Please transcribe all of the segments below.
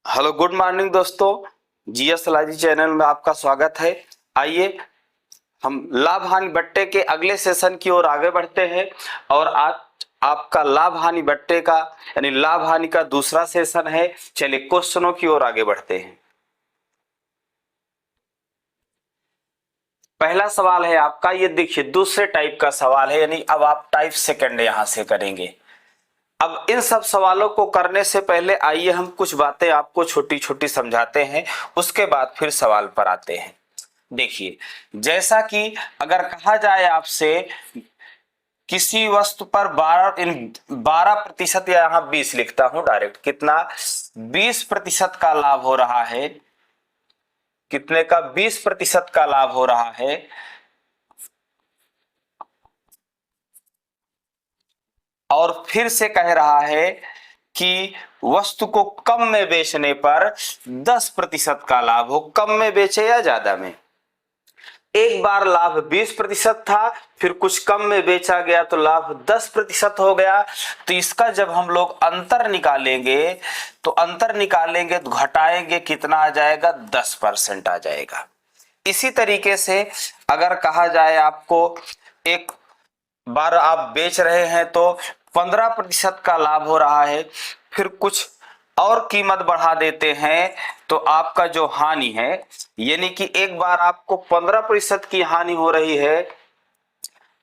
Hello good morning दोस्तों। GS लाजी channel में आपका स्वागत है। आइए हम लाभ हानि बट्टे के अगले सेशन की ओर आगे बढ़ते हैं और आज आपका लाभ हानि बट्टे का यानी लाभ हानि का दूसरा सेशन है। चलिए क्वेश्चनों की ओर आगे बढ़ते हैं। पहला सवाल है आपका, ये देखिए दूसरे टाइप का सवाल है, यानी अब आप टाइप सेकंड यहां से करेंगे। अब इन सब सवालों को करने से पहले आइए हम कुछ बातें आपको छोटी छोटी समझाते हैं, उसके बाद फिर सवाल पर आते हैं। देखिए, जैसा कि अगर कहा जाए आपसे किसी वस्तु पर 12% या यहां 20 लिखता हूं डायरेक्ट, कितना 20% का लाभ हो रहा है, कितने का 20% का लाभ हो रहा है, और फिर से कह रहा है कि वस्तु को कम में बेचने पर 10% का लाभ हो, कम में बेचे या ज्यादा में। एक बार लाभ 20% था, फिर कुछ कम में बेचा गया तो लाभ 10% हो गया। तो इसका जब हम लोग अंतर निकालेंगे तो घटाएंगे, कितना आ जाएगा, 10% आ जाएगा। इसी तरीके से अगर कहा जाए आपको एक बार आप बेच रहे हैं तो 15% का लाभ हो रहा है, फिर कुछ और कीमत बढ़ा देते हैं तो आपका जो हानि है, यानी कि एक बार आपको 15% की हानि हो रही है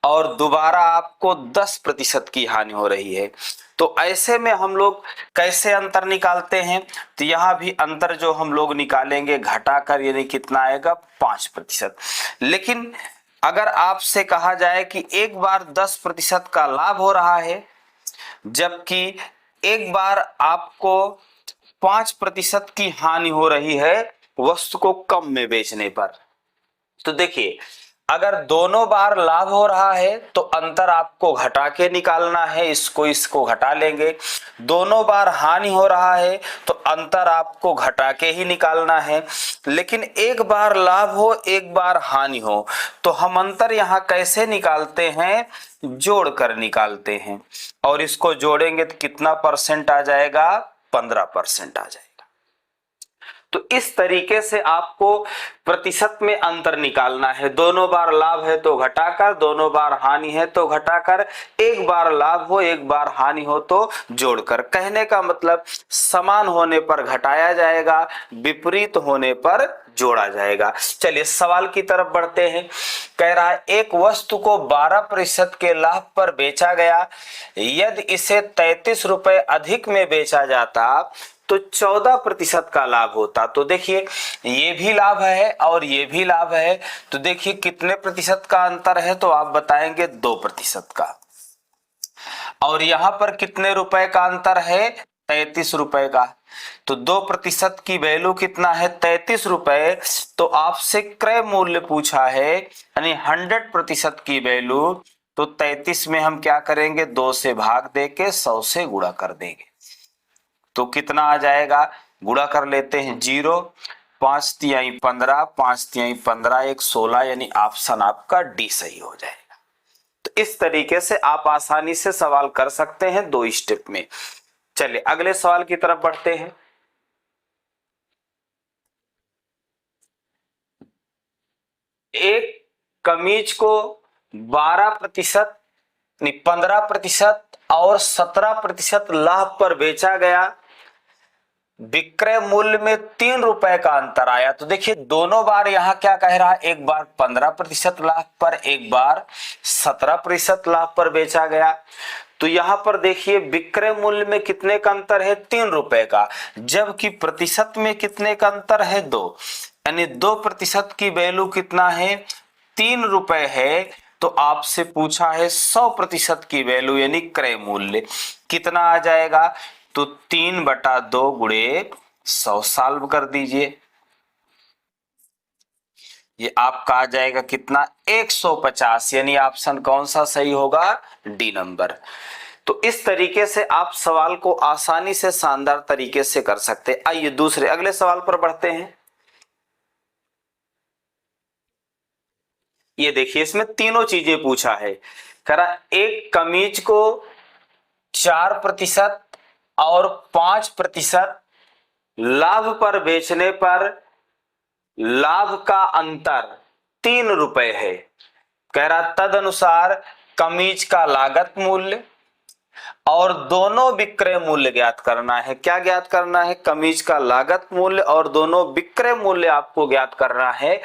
और दोबारा आपको 10% की हानि हो रही है। तो ऐसे में हम लोग कैसे अंतर निकालते हैं, तो यहां भी अंतर जो हम लोग निकालेंगे घटाकर, यानी कितना आएगा, 5%। लेकिन अगर आपसे कहा जाए कि एक बार 10% का लाभ हो रहा है, जबकि एक बार आपको 5% की हानि हो रही है वस्तु को कम में बेचने पर, तो देखिए अगर दोनों बार लाभ हो रहा है तो अंतर आपको घटा के निकालना है, इसको घटा लेंगे। दोनों बार हानि हो रहा है तो अंतर आपको घटा के ही निकालना है। लेकिन एक बार लाभ हो एक बार हानि हो तो हम अंतर यहां कैसे निकालते हैं, जोड़कर निकालते हैं, और इसको जोड़ेंगे तो कितना परसेंट आ जाएगा, 15% आ जाएगा। तो इस तरीके से आपको प्रतिशत में अंतर निकालना है। दोनों बार लाभ है तो घटाकर, दोनों बार हानि है तो घटाकर, एक बार लाभ हो एक बार हानि हो तो जोड़कर। कहने का मतलब समान होने पर घटाया जाएगा, विपरीत होने पर जोड़ा जाएगा। चलिए सवाल की तरफ बढ़ते हैं। कह रहा है एक वस्तु को 12% के लाभ पर बेचा गया, यदि इसे 33 रुपए अधिक में बेचा जाता तो 14% का लाभ होता। तो देखिए ये भी लाभ है और ये भी लाभ है, तो देखिए कितने प्रतिशत का अंतर है, तो आप बताएंगे 2% का। और यहां पर कितने रुपए का अंतर है, 33 रुपए का। तो 2% की वैल्यू कितना है, 33 रुपए। तो आपसे क्रय मूल्य पूछा है, यानी 100% की वैल्यू, तो 33 में हम क्या करेंगे, 2 से भाग देके 100 से गुणा कर देंगे। तो कितना आ जाएगा, गुणा कर लेते हैं, 0, 5 तिहाई 15, 5 तिहाई 15, 1 16, यानी ऑप्शन आपका डी सही हो जाएगा। तो इस तरीके से आप आसानी से सवाल कर सकते हैं 2 स्टेप में। चलिए अगले सवाल की तरफ बढ़ते हैं। एक कमीज को 12%, 15% और 17% लाभ पर बेचा गया, विक्रय मूल्य में 3 रुपए का अंतर आया। तो देखिए दोनों बार यहां क्या कह रहा है, एक बार 15% लाभ पर, एक बार 17% लाभ पर बेचा गया। तो यहां पर देखिए विक्रय मूल्य में कितने का अंतर है, 3 रुपए का, जबकि प्रतिशत में कितने का अंतर है, 2, यानी 2% की वैल्यू कितना है, 3 रुपए है। तो आपसे पूछा है 100% की वैल्यू यानी क्रय मूल्य कितना आ जाएगा, तो 3/2 गुणे 100 सॉल्व कर दीजिए, ये आपका आ जाएगा कितना, 150, यानी ऑप्शन कौन सा सही होगा, डी नंबर। तो इस तरीके से आप सवाल को आसानी से शानदार तरीके से कर सकते हैं। आइए दूसरे अगले सवाल पर बढ़ते हैं। ये देखिए इसमें तीनों चीजें पूछा है। कह रहा एक कमीज को 4% और 5% लाभ पर बेचने पर लाभ का अंतर 3 रुपए है। कह रहा तदनुसार कमीज का लागत मूल्य और दोनों विक्रय मूल्य ज्ञात करना है। क्या ज्ञात करना है? कमीज का लागत मूल्य और दोनों विक्रय मूल्य आपको ज्ञात करना है।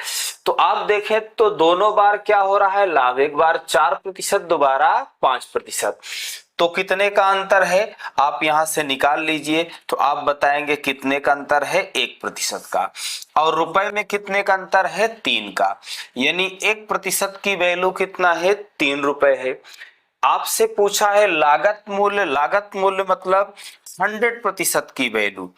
तो आप देखें तो दोनों बार क्या हो रहा है? लाभ। एक बार 4%, दोबारा 5%। तो कितने का अंतर है आप यहां से निकाल लीजिए। तो आप बताएंगे कितने का अंतर है? 1% का। और रुपए में कितने का अंतर है? 3 का। यानी 1% की वैल्यू कितना है? 3 रुपए है। आपसे पूछा है लागत मूल्य। लागत मूल्य मतलब 100% की वैल्यू।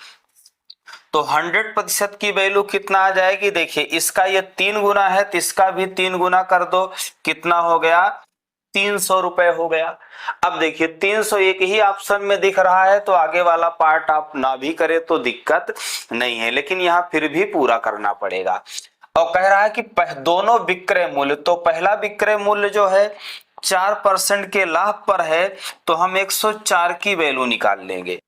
तो 100% की वैल्यू कितना आ जाएगी? देखिए इसका ये 3 गुना है तो इसका भी 3 गुना कर दो। कितना हो गया? 300 रुपए हो गया। अब देखिए 300 एक ही ऑप्शन में दिख रहा है तो आगे वाला पार्ट आप ना भी करें तो दिक्कत नहीं है, लेकिन यहाँ फिर भी पूरा करना पड़ेगा। और कह रहा है कि दोनों विक्रय मूल्य। तो पहला विक्रय मूल्य जो है 4% के लाभ पर है तो हम 104 की वैल्यू निकाल लेंगे।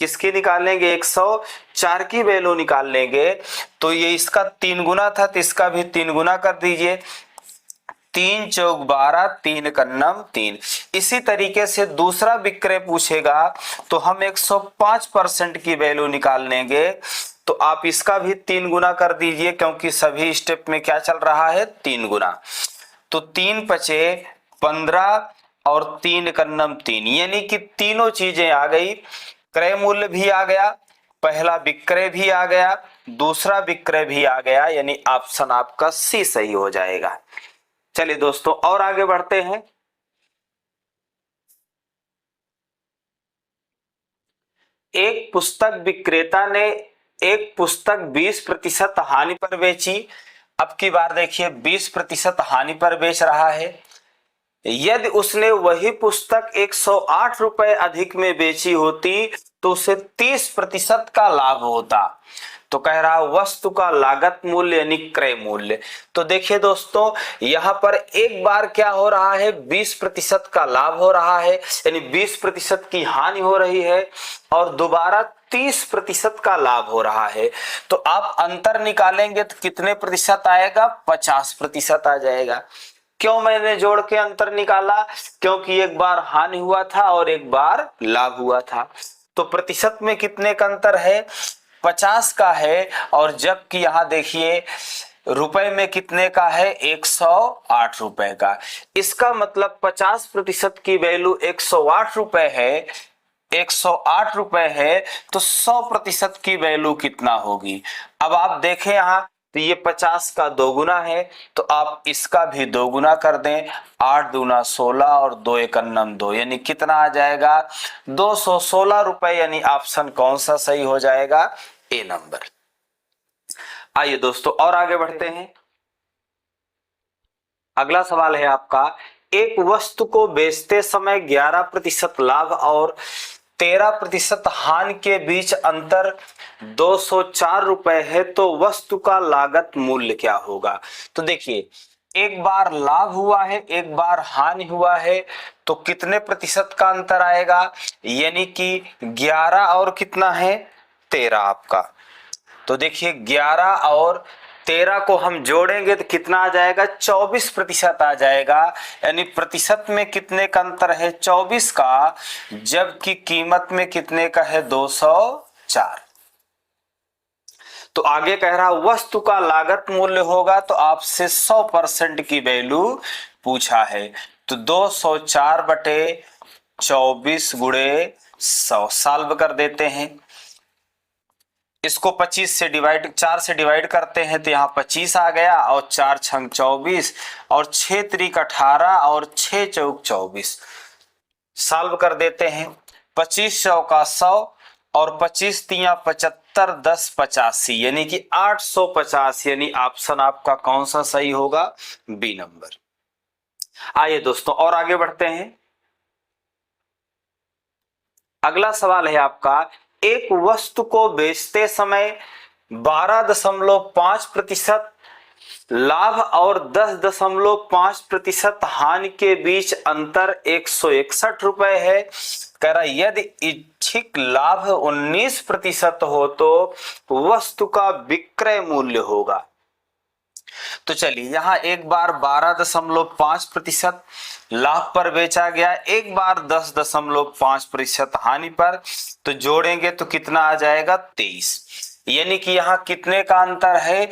किसकी निकालेंगे? 104 की वैल्यू निकाल लेंगे। तो ये इसका 3 गुना था तो इसका भी 3 गुना कर दीजिए। 3 चौक 12, 3 कन्नम 3। इसी तरीके से दूसरा विक्रय पूछेगा तो हम 105% की वैल्यू निकाल लेंगे। तो आप इसका भी 3 गुना कर दीजिए क्योंकि सभी स्टेप में क्या चल रहा है? 3 गुना। तो 3 पचे 15 और 3 कन्नम 3, यानी कि तीनों चीजें आ गई। क्रय मूल्य भी आ गया, पहला विक्रय भी आ गया, दूसरा विक्रय भी आ गया, यानी ऑप्शन आपका सी सही हो जाएगा। चलिए दोस्तों और आगे बढ़ते हैं। एक पुस्तक विक्रेता ने एक पुस्तक 20% हानि पर बेची। अब की बार देखिए 20% हानि पर बेच रहा है। यदि उसने वही पुस्तक 108 रुपए अधिक में बेची होती तो उसे 30% का लाभ होता। तो कह रहा वस्तु का लागत मूल्य यानी क्रय मूल्य। तो देखिए दोस्तों यहाँ पर एक बार क्या हो रहा है? 20% का लाभ हो रहा है, यानी 20% की हानि हो रही है, और दोबारा 30% का लाभ हो रहा है। तो आप अंतर निकालेंगे तो कितने प्रतिशत आएगा? 50% आ जाएगा। क्यों मैंने जोड़ के अंतर निकाला? क्योंकि एक बार हानि हुआ था और एक बार लाभ हुआ था। तो प्रतिशत में कितने का अंतर है? 50 का है। और जबकि यहाँ देखिए रुपए में कितने का है? 108 रुपए का। इसका मतलब 50% की वैल्यू 108 रुपए है, 108 रुपए है। तो 100% की वैल्यू कितना होगी? अब आप देखें यहाँ तो ये 50 का 2 गुना है तो आप इसका भी 2 गुना कर दें। 8 दूना 16 और 2 एकन्नम 2, यानी कितना आ जाएगा? 216 रुपए। यानी ऑप्शन कौन सा सही हो जाएगा? ए नंबर। आइए दोस्तों और आगे बढ़ते हैं। अगला सवाल है आपका, एक वस्तु को बेचते समय 11% लाभ और 13% हानि के बीच अंतर 204 रुपए है तो वस्तु का लागत मूल्य क्या होगा? तो देखिए एक बार लाभ हुआ है, एक बार हानि हुआ है, तो कितने प्रतिशत का अंतर आएगा? यानी कि 11 और कितना है? 13 आपका। तो देखिए 11 और 13 को हम जोड़ेंगे तो कितना आ जाएगा? 24% आ जाएगा। यानी प्रतिशत में कितने का अंतर है? 24 का, जबकि कीमत में कितने का है? 204। तो आगे कह रहा वस्तु का लागत मूल्य होगा तो आपसे 100% की वैल्यू पूछा है। तो 204 बटे 24 गुणे 100 सॉल्व कर देते हैं। इसको 25 से डिवाइड 4 से डिवाइड करते हैं तो यहाँ 25 आ गया और 4 छंग 24 और 6 त्रिक 18 और 6 चौक 24 सॉल्व कर देते हैं। 25 सौ का 100 और 25 तिया 75 10 85, यानी कि 850। यानी ऑप्शन आपका कौन सा सही होगा? B number. आइए दोस्तों और आगे बढ़ते हैं। अगला सवाल है आपका, एक वस्तु को बेचते समय 12.5% लाभ और 10.5% हानि के बीच अंतर 161 रुपए है। कह रहा यदि इच्छित आंशिक लाभ 19% हो तो वस्तु का विक्रय मूल्य होगा। तो चलिए यहाँ एक बार 12.5% लाभ पर बेचा गया, एक बार 10.5% हानि पर, तो जोड़ेंगे तो कितना आ जाएगा 23। यानी कि यहाँ कितने का अंतर है,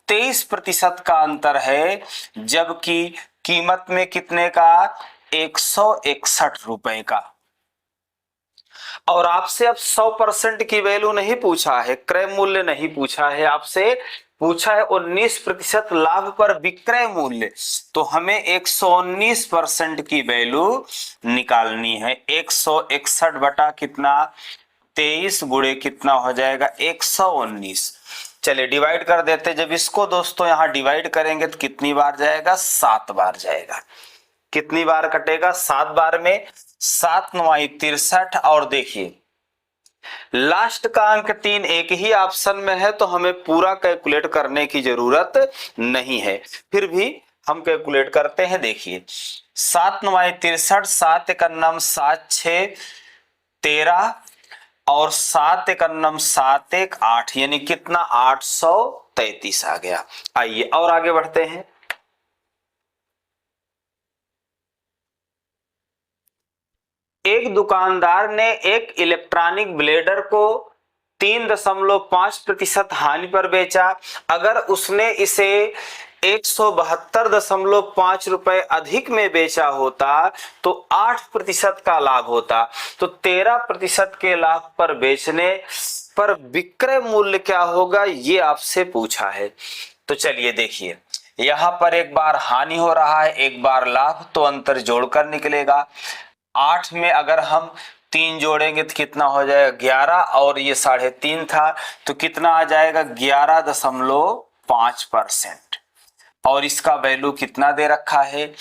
23% का अंतर है, जबकि कीमत में कितने का, 161 रुपए का। और आपसे अब 100% की वैल्यू नहीं पूछा है, क्रय मूल्य नहीं पूछा है, आपसे पूछा है 19% लाभ पर विक्रय मूल्य। तो हमें 119% की वैल्यू निकालनी है। 161 बटा कितना, 23 गुणे कितना हो जाएगा 119। चलिए डिवाइड कर देते। जब इसको दोस्तों यहाँ डिवाइड करेंगे तो कितनी बार जाएगा, 7 बार जाएगा। कितनी बार कटेगा, 7 बार में 7 9 63। और देखिए लास्ट का अंक 3 एक ही ऑप्शन में है, तो हमें पूरा कैलकुलेट करने की जरूरत नहीं है, फिर भी हम कैलकुलेट करते हैं। देखिए 7 9 63, 7 1 7 6 13 और 7 1 7 1 8, यानी कितना 833 आ गया। आइए और आगे बढ़ते हैं। एक दुकानदार ने एक इलेक्ट्रॉनिक ब्लेडर को 3.5% हानि पर बेचा। अगर उसने इसे 172.5 रुपए अधिक में बेचा होता तो 8% का लाभ होता। तो 13% के लाभ पर बेचने पर विक्रय मूल्य क्या होगा, ये आपसे पूछा है। तो चलिए देखिए यहां पर एक बार हानि हो रहा है, एक बार लाभ, तो अंतर जोड़कर निकलेगा। 8 में अगर हम 3 जोड़ेंगे तो कितना हो जाएगा 11, और ये 3.5 था तो कितना आ जाएगा 11.5%। और इसका वैल्यू कितना दे रखा है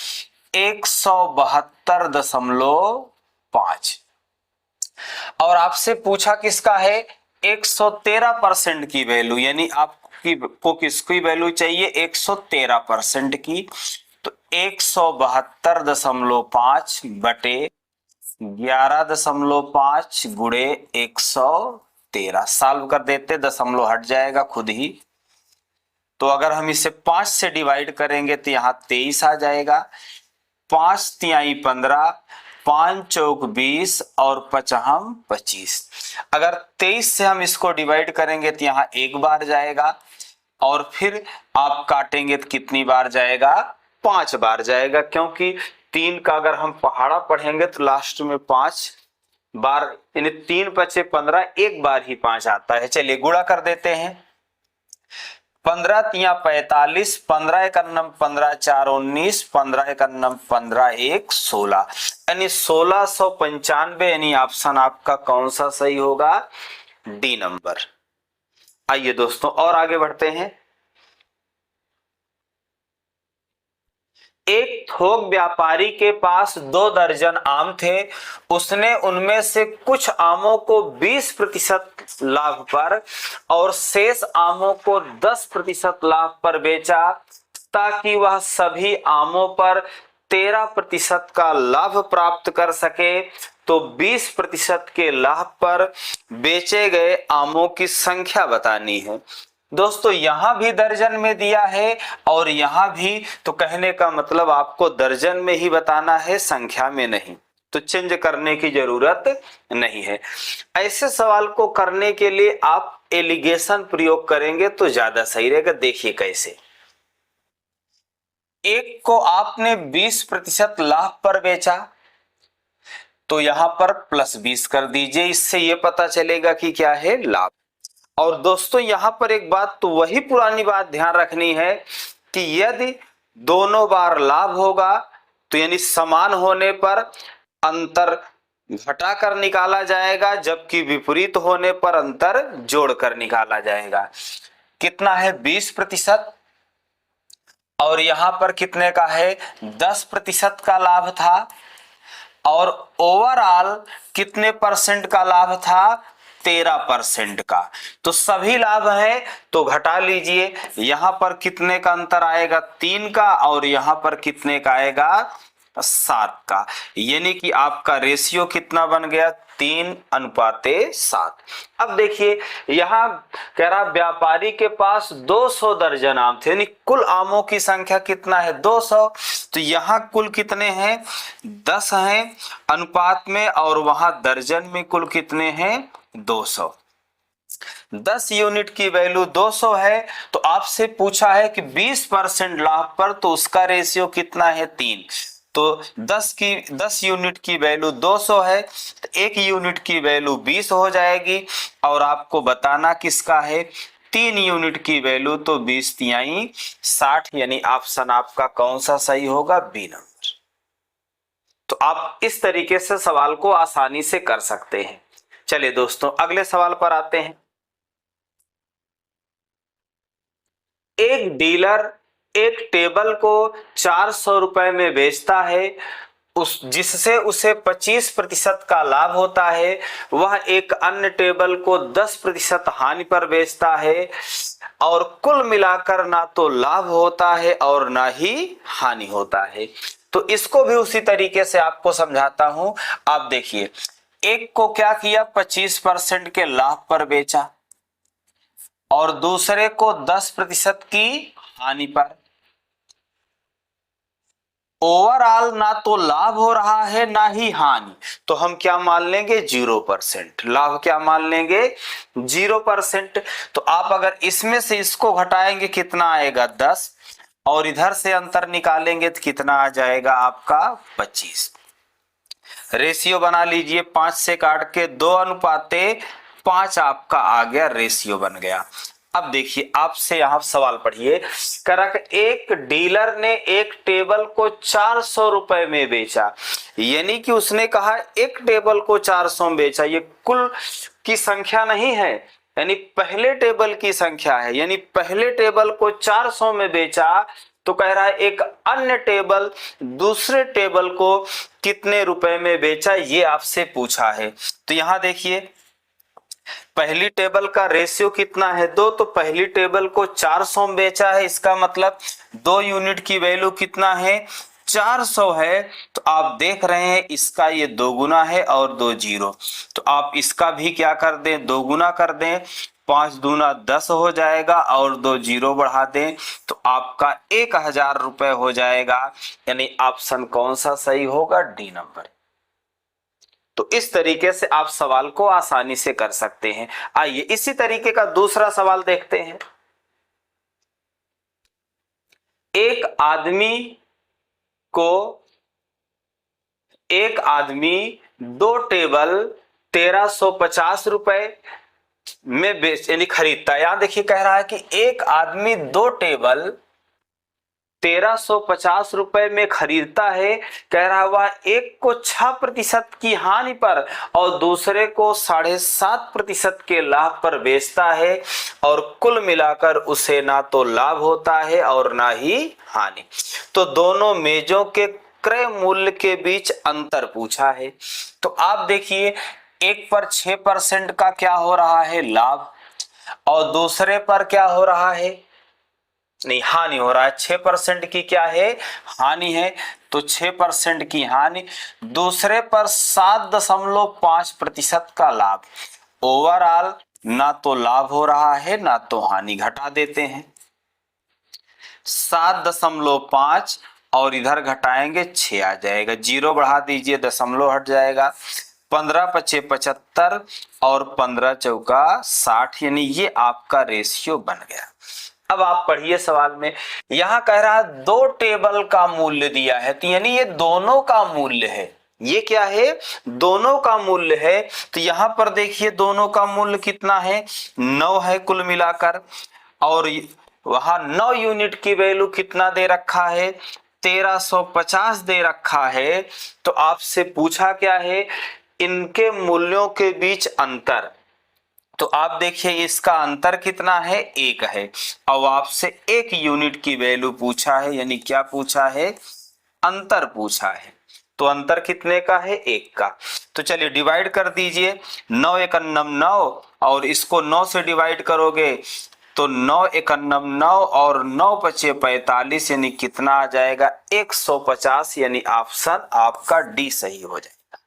172.5। और आपसे पूछा किसका है 113% की वैल्यू, यानी आपको किसकी वैल्यू चाहिए 113% की। तो 172.5 बटे 11.5 गुणे 113 सॉल्व कर देते, दशमलव हट जाएगा खुद ही। तो अगर हम इसे 5 से डिवाइड करेंगे तो यहाँ 23 आ जाएगा। 5 तिहाई 15, 5 चौक 20 और 5 25। अगर 23 से हम इसको डिवाइड करेंगे तो यहाँ एक बार जाएगा, और फिर आप काटेंगे तो कितनी बार जाएगा 5 बार जाएगा, क्योंकि 3 का अगर हम पहाड़ा पढ़ेंगे तो लास्ट में 5 बार, यानी 3 5 15, एक बार ही 5 आता है। चलिए गुणा कर देते हैं। 15 तिया 45, 15 1 15 4 19, 15 1 15 1 16, यानी 1695, यानी ऑप्शन आपका कौन सा सही होगा, डी नंबर। आइए दोस्तों और आगे बढ़ते हैं। एक थोक व्यापारी के पास 2 दर्जन आम थे। उसने उनमें से कुछ आमों को 20% लाभ पर और शेष आमों को 10% लाभ पर बेचा, ताकि वह सभी आमों पर 13% का लाभ प्राप्त कर सके। तो 20% के लाभ पर बेचे गए आमों की संख्या बतानी है। दोस्तों यहां भी दर्जन में दिया है और यहां भी, तो कहने का मतलब आपको दर्जन में ही बताना है, संख्या में नहीं, तो चेंज करने की जरूरत नहीं है। ऐसे सवाल को करने के लिए आप एलिगेशन प्रयोग करेंगे तो ज्यादा सही रहेगा। देखिए कैसे, एक को आपने 20% लाभ पर बेचा, तो यहां पर +20 कर दीजिए, इससे यह पता चलेगा कि क्या है, लाभ। और दोस्तों यहां पर एक बात, तो वही पुरानी बात ध्यान रखनी है कि यदि दोनों बार लाभ होगा तो यानी समान होने पर अंतर घटाकर निकाला जाएगा, जबकि विपरीत होने पर अंतर जोड़कर निकाला जाएगा। कितना है 20%, और यहां पर कितने का है 10% का लाभ था, और ओवरऑल कितने परसेंट का लाभ था 13% का। तो सभी लाभ है तो घटा लीजिए, यहां पर कितने का अंतर आएगा 3 का, और यहां पर कितने का आएगा 7 का, यानी कि आपका रेशियो कितना बन गया 3:7। अब देखिए यहां कह रहा व्यापारी के पास 200 दर्जन आम थे, यानी कुल आमों की संख्या कितना है 200। तो यहाँ कुल कितने हैं 10 हैं अनुपात में, और वहां दर्जन में कुल कितने हैं 200। 10 यूनिट की वैल्यू 200 है, तो आपसे पूछा है कि 20% लाभ पर, तो उसका रेशियो कितना है 3। तो 10 यूनिट की वैल्यू 200 है, तो 1 यूनिट की वैल्यू 20 हो जाएगी, और आपको बताना किसका है 3 यूनिट की वैल्यू, तो 20 तिहाई 60, यानी ऑप्शन आपका कौन सा सही होगा बी नंबर। तो आप इस तरीके से सवाल को आसानी से कर सकते हैं। चलिए दोस्तों अगले सवाल पर आते हैं। एक डीलर एक टेबल को 400 रुपए में बेचता है, जिससे उसे 25% का लाभ होता है। वह एक अन्य टेबल को 10% हानि पर बेचता है, और कुल मिलाकर ना तो लाभ होता है और ना ही हानि होता है। तो इसको भी उसी तरीके से आपको समझाता हूं। आप देखिए एक को क्या किया 25% के लाभ पर बेचा, और दूसरे को 10% की हानि पर। ओवरऑल ना तो लाभ हो रहा है ना ही हानि, तो हम क्या मान लेंगे 0%। लाभ क्या मान लेंगे 0%। तो आप अगर इसमें से इसको घटाएंगे कितना आएगा 10, और इधर से अंतर निकालेंगे तो कितना आ जाएगा आपका 25। रेशियो बना लीजिए 5 से काट के 2:5 आपका आ गया, रेशियो बन गया। अब देखिए आपसे यहां सवाल पढ़िए, करा एक डीलर ने एक टेबल को 400 रुपए में बेचा, यानी कि उसने कहा एक टेबल को 400 में बेचा, ये कुल की संख्या नहीं है, यानी पहले टेबल की संख्या है, यानी पहले टेबल को 400 में बेचा। तो कह रहा है एक अन्य टेबल दूसरे टेबल को कितने रुपए में बेचा, ये आपसे पूछा है। तो यहां देखिए पहली टेबल का रेशियो कितना है 2, तो पहली टेबल को 400 में बेचा है, इसका मतलब 2 यूनिट की वैल्यू कितना है 400 है। तो आप देख रहे हैं इसका ये 2 गुना है और 2 जीरो, तो आप इसका भी क्या कर दें 2 गुना कर दें, 5 दूना 10 हो जाएगा, और 2 जीरो बढ़ा दें तो आपका 1000 रुपए हो जाएगा। यानी ऑप्शन कौन सा सही होगा डी नंबर। तो इस तरीके से आप सवाल को आसानी से कर सकते हैं। आइए इसी तरीके का दूसरा सवाल देखते हैं। एक आदमी 2 टेबल 1350 रुपए में बेच यानी खरीदता है। यहां देखिए कह रहा है कि एक आदमी 2 टेबल 1350 रुपए में खरीदता है, कह रहा वह एक को 6% की हानि पर और दूसरे को 7.5% के लाभ पर बेचता है, और कुल मिलाकर उसे ना तो लाभ होता है और ना ही हानि। तो दोनों मेजों के क्रय मूल्य के बीच अंतर पूछा है। तो आप देखिए एक पर 6% का क्या हो रहा है लाभ, और दूसरे पर क्या हो रहा है नहीं हानि हो रहा है। 6% की क्या है हानि है, तो 6% की हानि, दूसरे पर 7.5% का लाभ। ओवरऑल ना तो लाभ हो रहा है ना तो हानि, घटा देते हैं 7.5 और इधर घटाएंगे 6 आ जाएगा, जीरो बढ़ा दीजिए दशमलव हट जाएगा, 15×5 = 75 और 15×4 = 60, यानी ये आपका रेशियो बन गया। अब आप पढ़िए सवाल में, यहां कह रहा है 2 टेबल का मूल्य दिया है, तो यानी ये दोनों का मूल्य है। ये क्या है दोनों का मूल्य है। तो यहां पर देखिए दोनों का मूल्य कितना है 9 है कुल मिलाकर, और वहां 9 यूनिट की वैल्यू कितना दे रखा है 1350 दे रखा है। तो आपसे पूछा क्या है इनके मूल्यों के बीच अंतर। तो आप देखिए इसका अंतर कितना है 1 है, अब आपसे 1 यूनिट की वैल्यू पूछा है, यानी क्या पूछा है अंतर पूछा है। तो अंतर कितने का है 1 का। तो चलिए डिवाइड कर दीजिए, 9 × 1 = 9 और इसको 9 से डिवाइड करोगे तो 9 × 1 = 9 और 9×5 = 45, यानी कितना आ जाएगा 150, यानी ऑप्शन आपका डी सही हो जाएगा।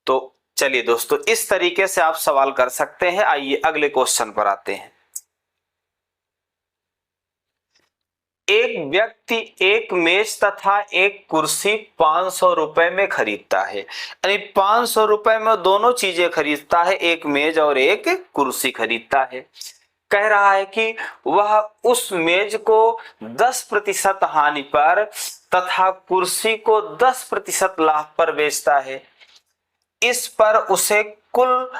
तो चलिए दोस्तों, इस तरीके से आप सवाल कर सकते हैं। आइए अगले क्वेश्चन पर आते हैं। एक व्यक्ति एक मेज तथा एक कुर्सी 500 रुपए में खरीदता है, यानी 500 रुपए में दोनों चीजें खरीदता है, एक मेज और एक कुर्सी खरीदता है। कह रहा है कि वह उस मेज को 10% हानि पर तथा कुर्सी को 10% लाभ पर बेचता है। इस पर उसे कुल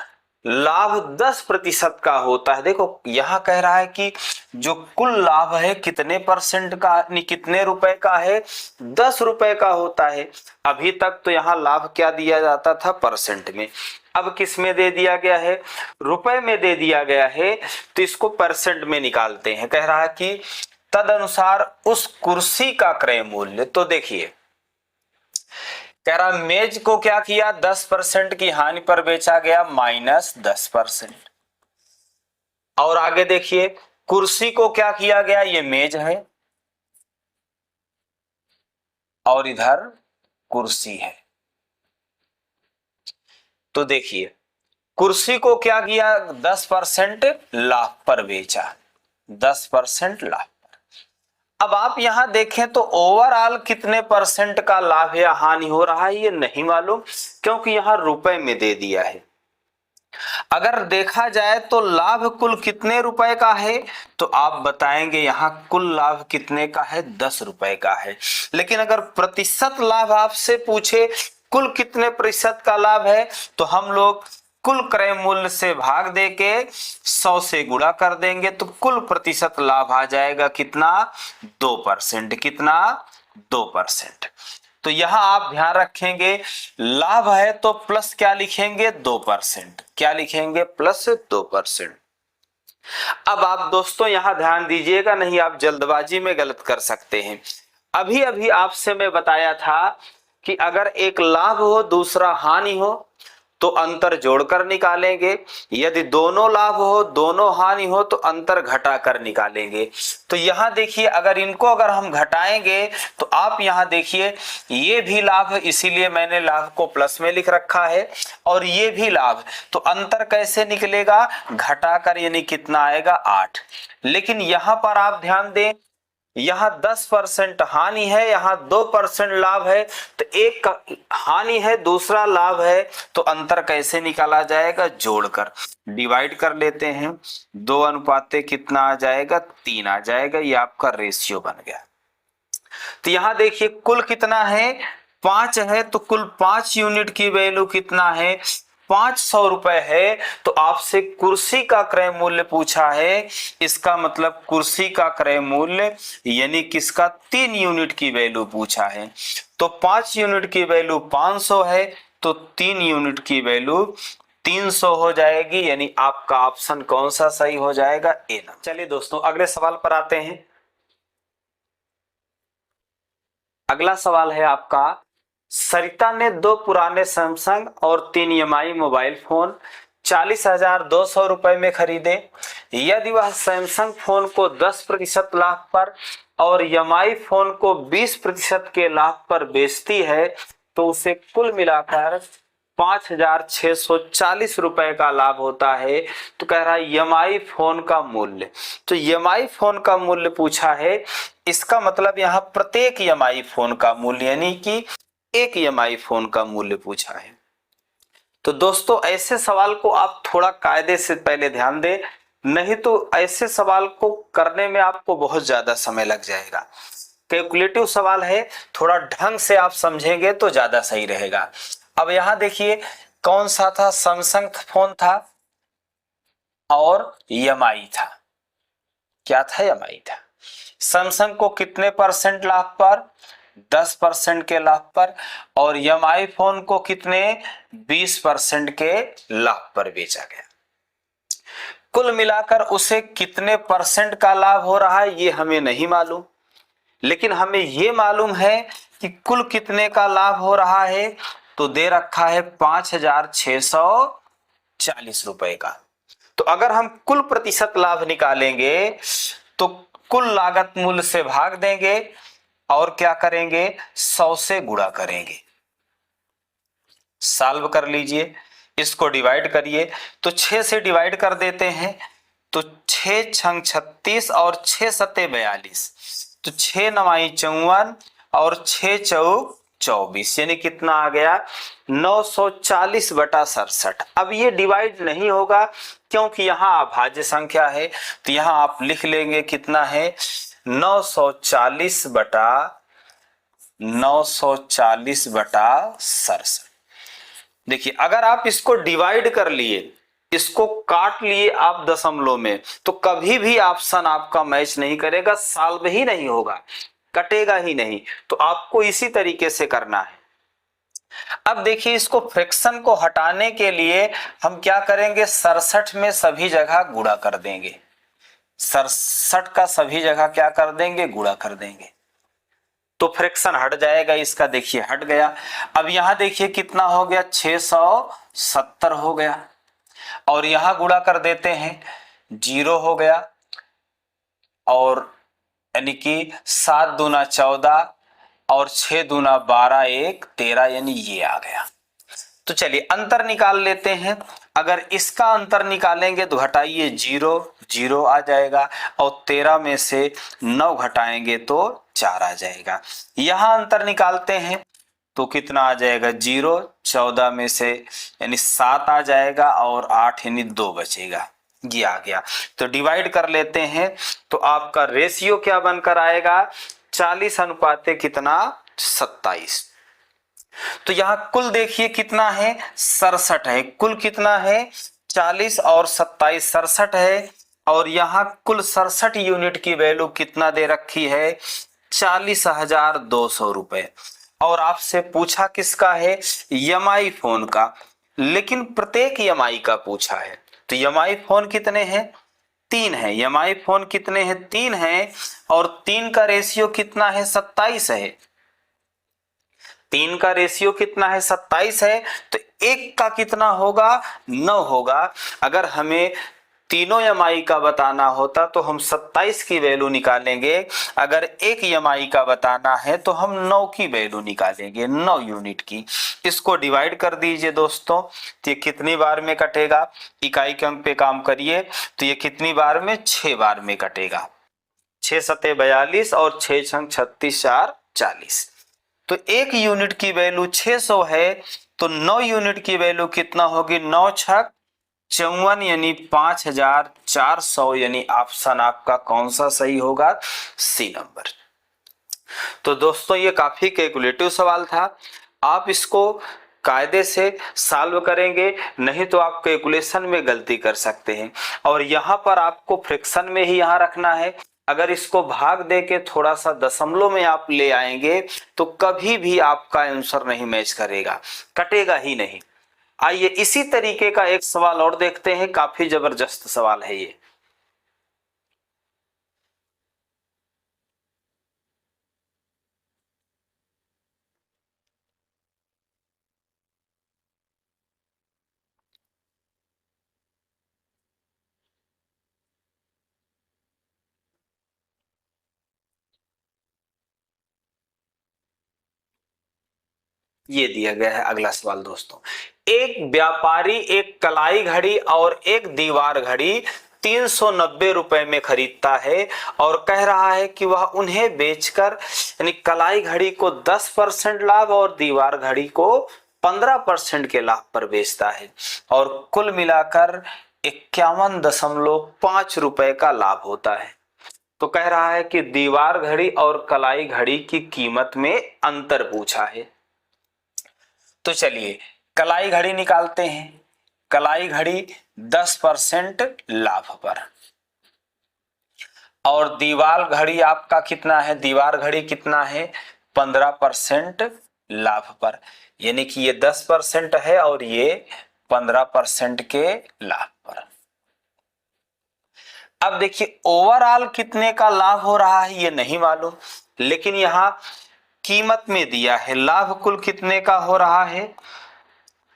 लाभ 10% का होता है। देखो यहां कह रहा है कि जो कुल लाभ है कितने परसेंट का, कितने रुपए का है, 10 रुपए का होता है। अभी तक तो यहाँ लाभ क्या दिया जाता था, परसेंट में। अब किस में दे दिया गया है, रुपए में दे दिया गया है, तो इसको परसेंट में निकालते हैं। कह रहा है कि तदनुसार उस कुर्सी का क्रय मूल्य, तो देखिए कह रहा मेज को क्या किया, 10% की हानि पर बेचा गया, -10%। और आगे देखिए कुर्सी को क्या किया गया, ये मेज है और इधर कुर्सी है। तो देखिए कुर्सी को क्या किया, 10% लाभ पर बेचा, 10% लाभ। अब आप यहां देखें तो ओवरऑल कितने परसेंट का लाभ या हानि हो रहा है ये नहीं मालूम, क्योंकि यहां रुपए में दे दिया है। अगर देखा जाए तो लाभ कुल कितने रुपए का है, तो आप बताएंगे यहां कुल लाभ कितने का है, 10 रुपए का है। लेकिन अगर प्रतिशत लाभ आपसे पूछे कुल कितने प्रतिशत का लाभ है, तो हम लोग कुल क्रय मूल्य से भाग देके 100 से गुणा कर देंगे, तो कुल प्रतिशत लाभ आ जाएगा कितना, 2%। कितना, 2%। तो यहां आप ध्यान रखेंगे लाभ है तो प्लस क्या लिखेंगे, 2%। क्या लिखेंगे, +2%। अब आप दोस्तों यहां ध्यान दीजिएगा, नहीं आप जल्दबाजी में गलत कर सकते हैं। अभी अभी आपसे मैं बताया था कि अगर एक लाभ हो दूसरा हानि हो तो अंतर जोड़कर निकालेंगे, यदि दोनों लाभ हो दोनों हानि हो तो अंतर घटाकर निकालेंगे। तो यहां देखिए अगर इनको अगर हम घटाएंगे तो आप यहां देखिए ये भी लाभ है, इसीलिए मैंने लाभ को प्लस में लिख रखा है, और ये भी लाभ, तो अंतर कैसे निकलेगा, घटाकर, यानी कितना आएगा, 8। लेकिन यहां पर आप ध्यान दें यहां 10% हानि है, यहां 2% लाभ है, तो एक हानि है दूसरा लाभ है, तो अंतर कैसे निकाला जाएगा, जोड़कर डिवाइड कर लेते हैं। 2 अनुपाते कितना आ जाएगा, 3 आ जाएगा। ये आपका रेशियो बन गया। तो यहां देखिए कुल कितना है, 5 है, तो कुल 5 यूनिट की वैल्यू कितना है, 500 रुपए है। तो आपसे कुर्सी का क्रय मूल्य पूछा है, इसका मतलब कुर्सी का क्रय मूल्य यानी किसका, 3 यूनिट की वैल्यू पूछा है। तो 5 यूनिट की वैल्यू 500 है, तो 3 यूनिट की वैल्यू 300 हो जाएगी, यानी आपका ऑप्शन कौन सा सही हो जाएगा, ए नंबर। चलिए दोस्तों अगले सवाल पर आते हैं। अगला सवाल है आपका, सरिता ने 2 पुराने सैमसंग और 3 EMI मोबाइल फोन 40,200 रुपए में खरीदे। यदि वह सैमसंग फोन को 10% लाभ पर और EMI फोन को 20% के लाभ पर बेचती है तो उसे कुल मिलाकर 5,640 रुपए का लाभ होता है। तो कह रहा है EMI फोन का मूल्य, तो EMI फोन का मूल्य पूछा है, इसका मतलब यहाँ प्रत्येक EMI फोन का मूल्य, यानी कि एक EMI फोन का मूल्य पूछा है। तो दोस्तों ऐसे सवाल को आप थोड़ा कायदे से पहले ध्यान दें, नहीं तो ऐसे सवाल को करने में आपको बहुत ज्यादा समय लग जाएगा। कैलकुलेटिव सवाल है, थोड़ा ढंग से आप समझेंगे तो ज्यादा सही रहेगा। अब यहां देखिए कौन सा था, सैमसंग फोन था और EMI था। क्या था, EMI था। सैमसंग को कितने परसेंट लाभ पर, 10% के लाभ पर, और EMI फोन को कितने, 20% के लाभ पर बेचा गया। कुल मिलाकर उसे कितने परसेंट का लाभ हो रहा है ये हमें नहीं मालूम, लेकिन हमें ये मालूम है कि कुल कितने का लाभ हो रहा है, तो दे रखा है 5,640 रुपए का। तो अगर हम कुल प्रतिशत लाभ निकालेंगे तो कुल लागत मूल्य से भाग देंगे और क्या करेंगे, 100 से गुणा करेंगे। सॉल्व कर लीजिए, इसको डिवाइड करिए तो 6 से डिवाइड कर देते हैं तो 6 छंग 36 और 6 सत्ते 42, तो 6 नवाई 54 और 6 चौक 24, यानी कितना आ गया 940/67। अब ये डिवाइड नहीं होगा क्योंकि यहाँ अभाज्य संख्या है, तो यहाँ आप लिख लेंगे कितना है 940/67। देखिए अगर आप इसको डिवाइड कर लिए, इसको काट लिए आप दशमलव में, तो कभी भी ऑप्शन आपका मैच नहीं करेगा, सॉल्व ही नहीं होगा, कटेगा ही नहीं। तो आपको इसी तरीके से करना है। अब देखिए इसको फ्रैक्शन को हटाने के लिए हम क्या करेंगे, 67 में सभी जगह गुणा कर देंगे, 67 का सभी जगह क्या कर देंगे, गुणा कर देंगे, तो फ्रैक्शन हट जाएगा इसका। देखिए हट गया। अब यहां देखिए कितना हो गया 670 हो गया, और यहां गुणा कर देते हैं 0 हो गया, और यानी कि 7 दूना 14 और 6 दूना 12 1 13, यानी ये आ गया। तो चलिए अंतर निकाल लेते हैं। अगर इसका अंतर निकालेंगे तो घटाइए 0 0 आ जाएगा, और 13 में से 9 घटाएंगे तो 4 आ जाएगा। यहां अंतर निकालते हैं तो कितना आ जाएगा 0, 14 में से यानी 7 आ जाएगा, और 8 यानी 2 बचेगा, ये आ गया। तो डिवाइड कर लेते हैं तो आपका रेशियो क्या बनकर आएगा 40 अनुपाते कितना 27। तो यहां कुल देखिए कितना है 67 है, कुल कितना है 40 और 27 67 है, और यहां कुल 67 यूनिट की वैल्यू कितना दे रखी है 40,200 रुपए। और आपसे पूछा किसका है, एमआई फोन का, लेकिन प्रत्येक एमआई का पूछा है। तो एमआई फोन कितने हैं 3 है, एमआई फोन कितने हैं 3 है, और 3 का रेशियो कितना है 27 है, 3 का रेशियो कितना है 27 है, तो 1 का कितना होगा 9 होगा। अगर हमें तीनों एमआई का बताना होता तो हम 27 की वैल्यू निकालेंगे, अगर एक एमआई का बताना है तो हम 9 की वैल्यू निकालेंगे, 9 यूनिट की। इसको डिवाइड कर दीजिए दोस्तों, तो ये कितनी बार में कटेगा, इकाई के अंक पे काम करिए, तो ये कितनी बार में 6 बार में कटेगा, 6 सत्ते 42 और 6 छंग 36 4 40। तो 1 यूनिट की वैल्यू 600 है, तो 9 यूनिट की वैल्यू कितना होगी 9 छक 54, यानी 5400, यानी ऑप्शन आपका कौन सा सही होगा, सी नंबर। तो दोस्तों ये काफी कैलकुलेटिव सवाल था, आप इसको कायदे से सॉल्व करेंगे, नहीं तो आप कैलकुलेशन में गलती कर सकते हैं। और यहाँ पर आपको फ्रैक्शन में ही यहाँ रखना है, अगर इसको भाग दे के थोड़ा सा दशमलव में आप ले आएंगे तो कभी भी आपका आंसर नहीं मैच करेगा, कटेगा ही नहीं। आइए इसी तरीके का एक सवाल और देखते हैं, काफी जबरदस्त सवाल है ये। ये दिया गया है अगला सवाल दोस्तों, एक व्यापारी एक कलाई घड़ी और एक दीवार घड़ी 390 रुपए में खरीदता है और कह रहा है कि वह उन्हें बेचकर यानी कलाई घड़ी को 10% लाभ और दीवार घड़ी को 15% के लाभ पर बेचता है, और कुल मिलाकर 51.5 रुपए का लाभ होता है। तो कह रहा है कि दीवार घड़ी और कलाई घड़ी की कीमत में अंतर पूछा है। तो चलिए कलाई घड़ी निकालते हैं, कलाई घड़ी 10% लाभ पर, और दीवार घड़ी आपका कितना है, दीवार घड़ी कितना है 15% लाभ पर, यानी कि ये 10% है और ये 15% के लाभ पर। अब देखिए ओवरऑल कितने का लाभ हो रहा है ये नहीं मालूम, लेकिन यहां कीमत में दिया है लाभ कुल कितने का हो रहा है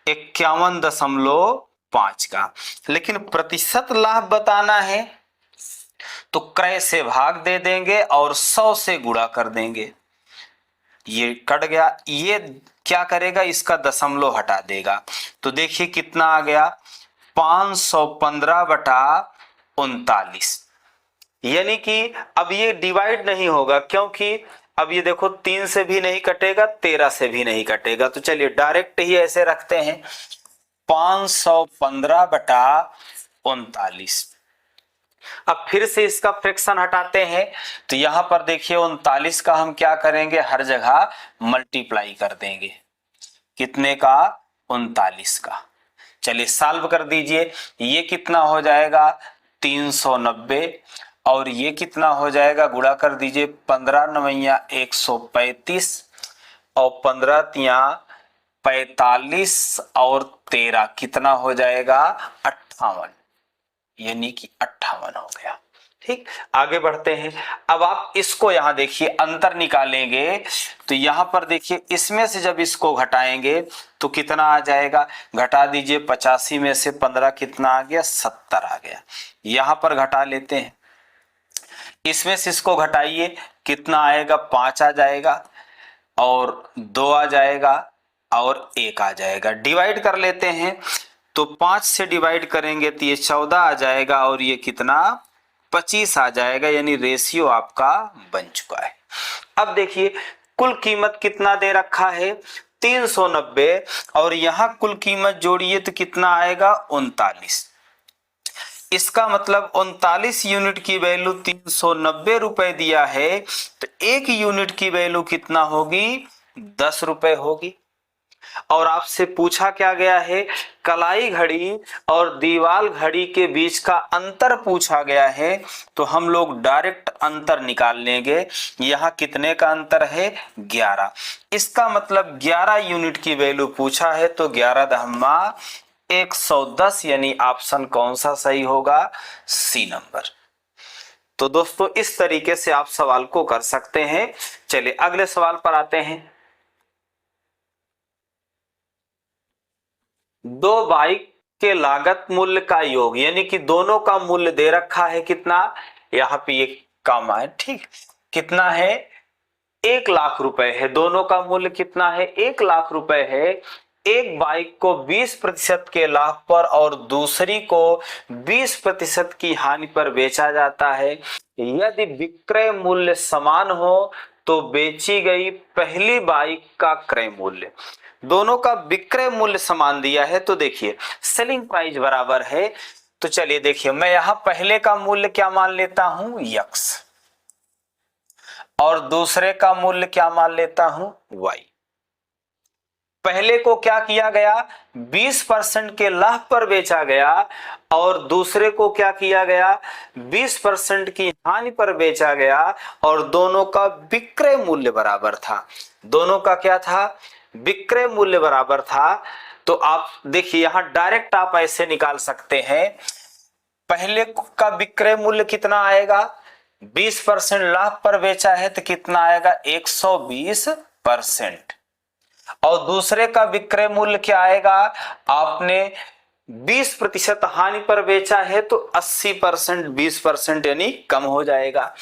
51.5 का, लेकिन प्रतिशत लाभ बताना है तो क्रय से भाग दे देंगे और 100 से गुणा कर देंगे, ये कट गया, ये क्या करेगा, इसका दशमलव हटा देगा। तो देखिए कितना आ गया, 515/39। यानी कि अब ये डिवाइड नहीं होगा, क्योंकि अब ये देखो 3 से भी नहीं कटेगा, 13 से भी नहीं कटेगा। तो चलिए डायरेक्ट ही ऐसे रखते हैं, 515/39। अब फिर से इसका फ्रैक्शन हटाते हैं, तो यहां पर देखिए 39 का हम क्या करेंगे, हर जगह मल्टीप्लाई कर देंगे। कितने का, 39 का। चलिए सॉल्व कर दीजिए, ये कितना हो जाएगा 390, और ये कितना हो जाएगा, गुणा कर दीजिए, 15 9 135, और 15 तिया 45, और 13 कितना हो जाएगा 58, यानी कि 58 हो गया। ठीक, आगे बढ़ते हैं। अब आप इसको यहां देखिए, अंतर निकालेंगे तो यहां पर देखिए, इसमें से जब इसको घटाएंगे तो कितना आ जाएगा, घटा दीजिए, 85 में से 15 कितना आ गया, 70 आ गया। यहां पर घटा लेते हैं, इसमें से इसको घटाइए, कितना आएगा, 5 आ जाएगा, और 2 आ जाएगा, और 1 आ जाएगा। डिवाइड कर लेते हैं, तो 5 से डिवाइड करेंगे तो ये 14 आ जाएगा, और ये कितना, 25 आ जाएगा, यानी रेशियो आपका बन चुका है। अब देखिए कुल कीमत कितना दे रखा है, 390, और यहां कुल कीमत जोड़िए तो कितना आएगा, 39। इसका मतलब 39 यूनिट की वैल्यू 390 रुपए दिया है, तो 1 यूनिट की वैल्यू कितना होगी, 10 रुपए होगी। और आपसे पूछा क्या गया है, कलाई घड़ी और दीवाल घड़ी के बीच का अंतर पूछा गया है, तो हम लोग डायरेक्ट अंतर निकाल लेंगे। यहाँ कितने का अंतर है, 11। इसका मतलब 11 यूनिट की वैल्यू पूछा है, तो 11 दहम्मा 110, यानी ऑप्शन कौन सा सही होगा, सी नंबर। तो दोस्तों इस तरीके से आप सवाल को कर सकते हैं। चलिए अगले सवाल पर आते हैं। दो बाइक के लागत मूल्य का योग, यानी कि दोनों का मूल्य दे रखा है कितना, यहाँ पे एक काम है, ठीक, कितना है, 1,00,000 रुपए है। दोनों का मूल्य कितना है, 1,00,000 रुपए है। एक बाइक को 20% के लाभ पर और दूसरी को 20% की हानि पर बेचा जाता है। यदि विक्रय मूल्य समान हो तो बेची गई पहली बाइक का क्रय मूल्य, दोनों का विक्रय मूल्य समान दिया है, तो देखिए सेलिंग प्राइस बराबर है। तो चलिए देखिए, मैं यहां पहले का मूल्य क्या मान लेता हूं, x, और दूसरे का मूल्य क्या मान लेता हूं, y। पहले को क्या किया गया, 20% के लाभ पर बेचा गया, और दूसरे को क्या किया गया, 20% की हानि पर बेचा गया, और दोनों का विक्रय मूल्य बराबर था। दोनों का क्या था, विक्रय मूल्य बराबर था। तो आप देखिए यहां डायरेक्ट आप ऐसे निकाल सकते हैं, पहले का विक्रय मूल्य कितना आएगा, 20% लाभ पर बेचा है तो कितना आएगा, 120%, और दूसरे का विक्रय मूल्य क्या आएगा, आपने 20% हानि पर बेचा है तो 80%, 20% यानी कम हो जाएगा।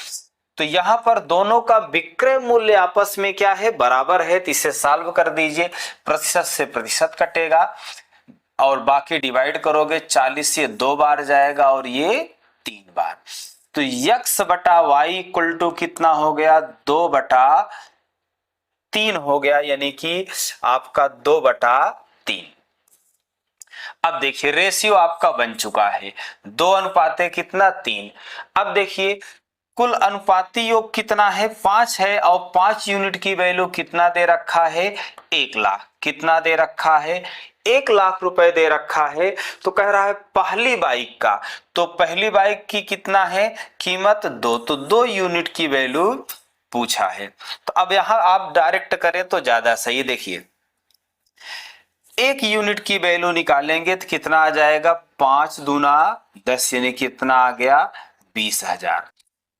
तो यहां पर दोनों का विक्रय मूल्य आपस में क्या है, बराबर है, तो इसे सॉल्व कर दीजिए, प्रतिशत से प्रतिशत कटेगा, और बाकी डिवाइड करोगे, 40 से 2 बार जाएगा, और ये 3 बार। तो x बटा वाई इक्वल टू कितना हो गया, 2/3 हो गया, यानी कि आपका 2/3। अब देखिए रेशियो आपका बन चुका है, 2 अनुपाते कितना, 3। अब देखिए कुल अनुपाती योग कितना है, 5 है, और 5 यूनिट की वैल्यू कितना दे रखा है, 1,00,000। कितना दे रखा है, 1,00,000 रुपए दे रखा है। तो कह रहा है पहली बाइक का, तो पहली बाइक की कितना है कीमत, 2, तो 2 यूनिट की वैल्यू पूछा है। तो अब यहां आप डायरेक्ट करें तो ज्यादा सही। देखिए 1 यूनिट की वैल्यू निकालेंगे तो कितना आ जाएगा, 5 दूना 10, यानी कितना आ गया, 20,000।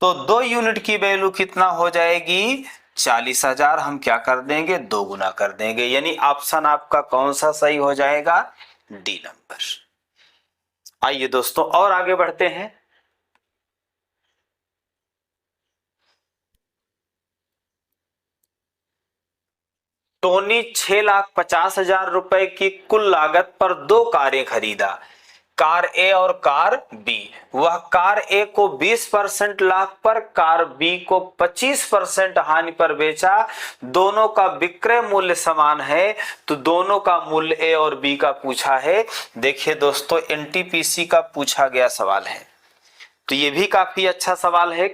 तो 2 यूनिट की वैल्यू कितना हो जाएगी, 40,000। हम क्या कर देंगे, 2 गुना कर देंगे, यानी ऑप्शन आपका कौन सा सही हो जाएगा, डी नंबर। आइए दोस्तों और आगे बढ़ते हैं। टोनी 6,50,000 रुपए की कुल लागत पर 2 कारें खरीदा, कार ए और कार बी। वह कार ए को 20% लाभ पर, कार बी को 25% हानि पर बेचा। दोनों का विक्रय मूल्य समान है, तो दोनों का मूल्य ए और बी का पूछा है। देखिए दोस्तों, एनटीपीसी का पूछा गया सवाल है, तो ये भी काफी अच्छा सवाल है,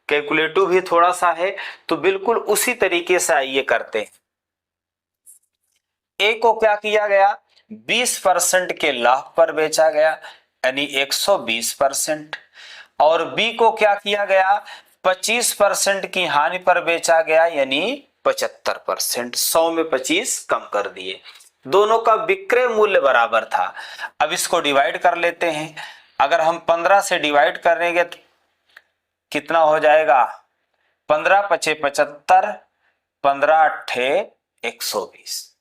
कैलकुलेटिव भी थोड़ा सा है, तो बिल्कुल उसी तरीके से आइए करते हैं। ए को क्या किया गया, 20% के लाभ पर बेचा गया यानी 120%, और बी को क्या किया गया, 25% की हानि पर बेचा गया यानी 75%। 100 में 25 कम कर दिए। दोनों का विक्रय मूल्य बराबर था। अब इसको डिवाइड कर लेते हैं। अगर हम 15 से डिवाइड करेंगे तो कितना हो जाएगा, 15 पचे 75, 15 अट्ठे 120,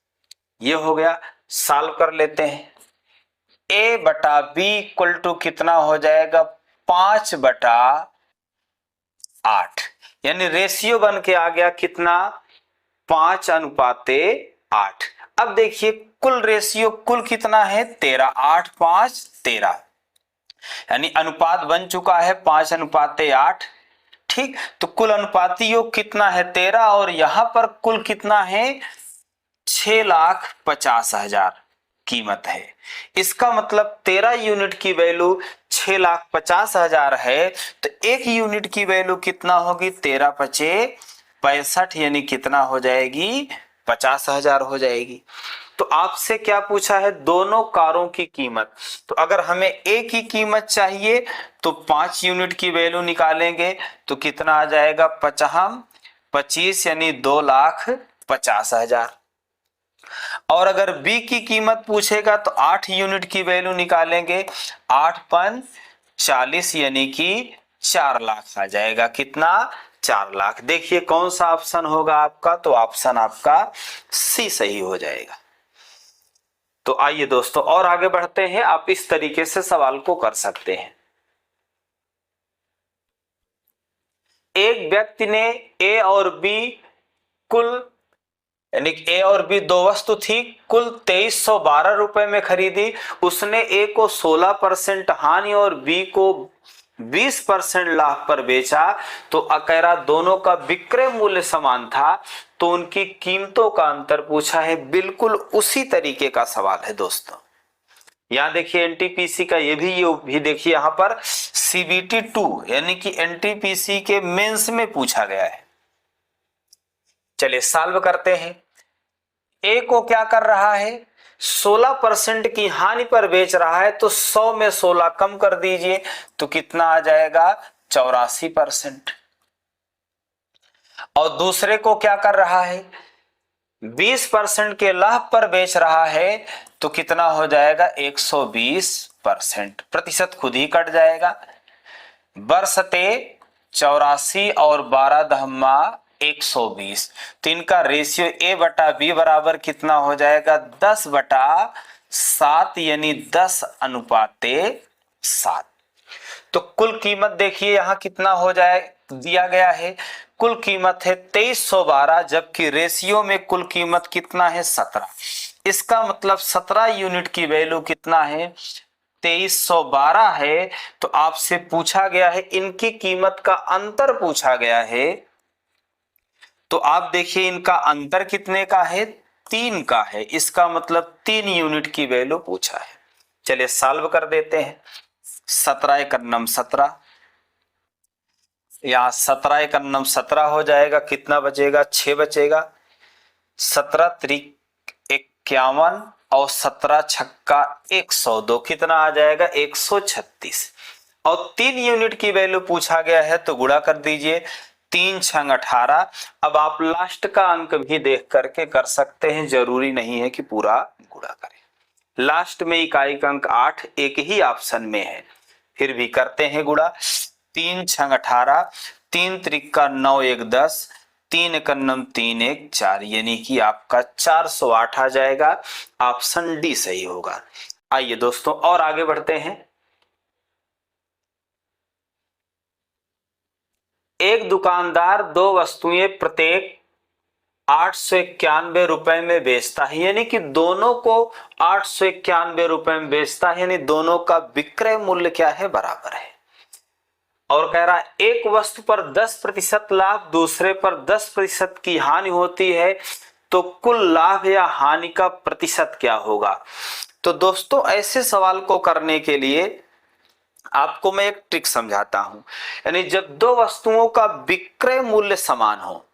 ये हो गया। सॉल्व कर लेते हैं। ए बटा बी इक्वल टू कितना हो जाएगा, 5/8, यानी रेशियो बन के आ गया कितना, 5:8। अब देखिए कुल रेशियो कुल कितना है, 13, 8 5 13, यानी अनुपात बन चुका है 5:8। ठीक, तो कुल अनुपाती योग कितना है, 13, और यहां पर कुल कितना है, 6,50,000 कीमत है। इसका मतलब 13 यूनिट की वैल्यू 6,50,000 है, तो 1 यूनिट की वैल्यू कितना होगी, 13 पचे 65, यानी कितना हो जाएगी, 50,000 हो जाएगी। तो आपसे क्या पूछा है, दोनों कारों की कीमत। तो अगर हमें ए की कीमत चाहिए तो 5 यूनिट की वैल्यू निकालेंगे, तो कितना आ जाएगा, 25 यानी 2,50,000। और अगर बी की कीमत पूछेगा तो 8 यूनिट की वैल्यू निकालेंगे, 8 पन 40 यानी कि 4 लाख आ जाएगा। कितना, 4 लाख। देखिए कौन सा ऑप्शन होगा आपका, तो ऑप्शन आपका सी सही हो जाएगा। तो आइए दोस्तों और आगे बढ़ते हैं। आप इस तरीके से सवाल को कर सकते हैं। एक व्यक्ति ने ए और बी कुल, यानी ए और बी दो वस्तु थी, कुल 2312 रुपए में खरीदी। उसने ए को 16% हानि और बी को 20% लाभ पर बेचा। तो अकेरा दोनों का विक्रय मूल्य समान था, तो उनकी कीमतों का अंतर पूछा है। बिल्कुल उसी तरीके का सवाल है दोस्तों। यहां देखिए एनटीपीसी का ये भी देखिए, यहां पर सीबीटी 2 यानी कि एनटीपीसी के मेंस में पूछा गया है। चलिए सॉल्व करते हैं। ए को क्या कर रहा है, 16% की हानि पर बेच रहा है, तो 100 में 16 कम कर दीजिए, तो कितना आ जाएगा, 84%। और दूसरे को क्या कर रहा है, 20% के लाभ पर बेच रहा है, तो कितना हो जाएगा, 120%। प्रतिशत खुद ही कट जाएगा। बरसते 84 और 12 दहम्मा 120, तो इनका रेशियो ए बटा बी बराबर कितना हो जाएगा, 10/7, यानी 10:7। तो कुल कीमत देखिए यहां कितना हो जाए, दिया गया है कुल कीमत है 2312, जबकि रेशियो में कुल कीमत कितना है, 17। इसका मतलब 17 यूनिट की वैल्यू कितना है, 2312 है। तो आपसे पूछा गया है, इनकी कीमत का अंतर पूछा गया है। तो आप देखिए इनका अंतर कितने का है, 3 का है। इसका मतलब 3 यूनिट की वैल्यू पूछा है। चलिए सॉल्व कर देते हैं। 17 एकन्नम 17, यहाँ 17 एकन्नम 17 हो जाएगा। कितना बचेगा, 6 बचेगा। 17 त्रिक 51 और 17 छक्का 102, कितना आ जाएगा, 136। और 3 यूनिट की वैल्यू पूछा गया है, तो गुणा कर दीजिए, 3 छंग 18। अब आप लास्ट का अंक भी देख करके कर सकते हैं, जरूरी नहीं है कि पूरा गुणा करें। लास्ट में इकाई का अंक 8 एक ही ऑप्शन में है, फिर भी करते हैं गुणा। 3 छंग 18, 3 त्रिका 9 1 10, 3 एकन्नम 3 1 4, यानी कि आपका 408 आ जाएगा। ऑप्शन डी सही होगा। आइए दोस्तों और आगे बढ़ते हैं। एक दुकानदार 2 वस्तुएं प्रत्येक 891 में बेचता है, यानी कि दोनों को 891 रुपए में बेचता है, यानी दोनों का विक्रय मूल्य क्या है, बराबर है। और कह रहा है एक वस्तु पर 10% लाभ, दूसरे पर 10% की हानि होती है, तो कुल लाभ या हानि का प्रतिशत क्या होगा। तो दोस्तों ऐसे सवाल को करने के लिए आपको मैं एक ट्रिक समझाता हूं। यानी जब दो वस्तुओं का विक्रय मूल्य समान हो,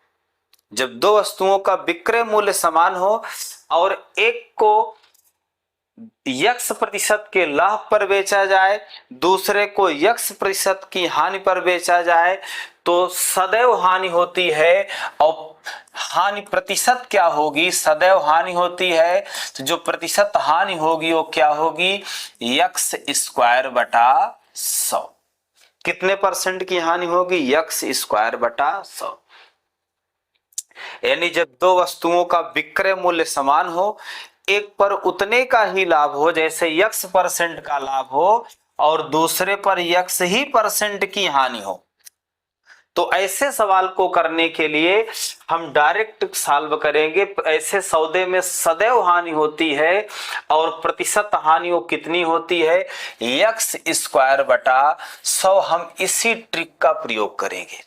जब दो वस्तुओं का विक्रय मूल्य समान हो और एक को x% के लाभ पर बेचा जाए, दूसरे को x% की हानि पर बेचा जाए, तो सदैव हानि होती है। और हानि प्रतिशत क्या होगी, सदैव हानि होती है, तो जो प्रतिशत हानि होगी वो क्या होगी, x²/100। कितने परसेंट की हानि होगी, x²/100। यानी जब दो वस्तुओं का विक्रय मूल्य समान हो, एक पर उतने का ही लाभ हो, जैसे x% का लाभ हो, और दूसरे पर x ही % की हानि हो, तो ऐसे सवाल को करने के लिए हम डायरेक्ट सॉल्व करेंगे। ऐसे सौदे में सदैव हानि होती है और प्रतिशत हानि वो कितनी होती है, x²/100। हम इसी ट्रिक का प्रयोग करेंगे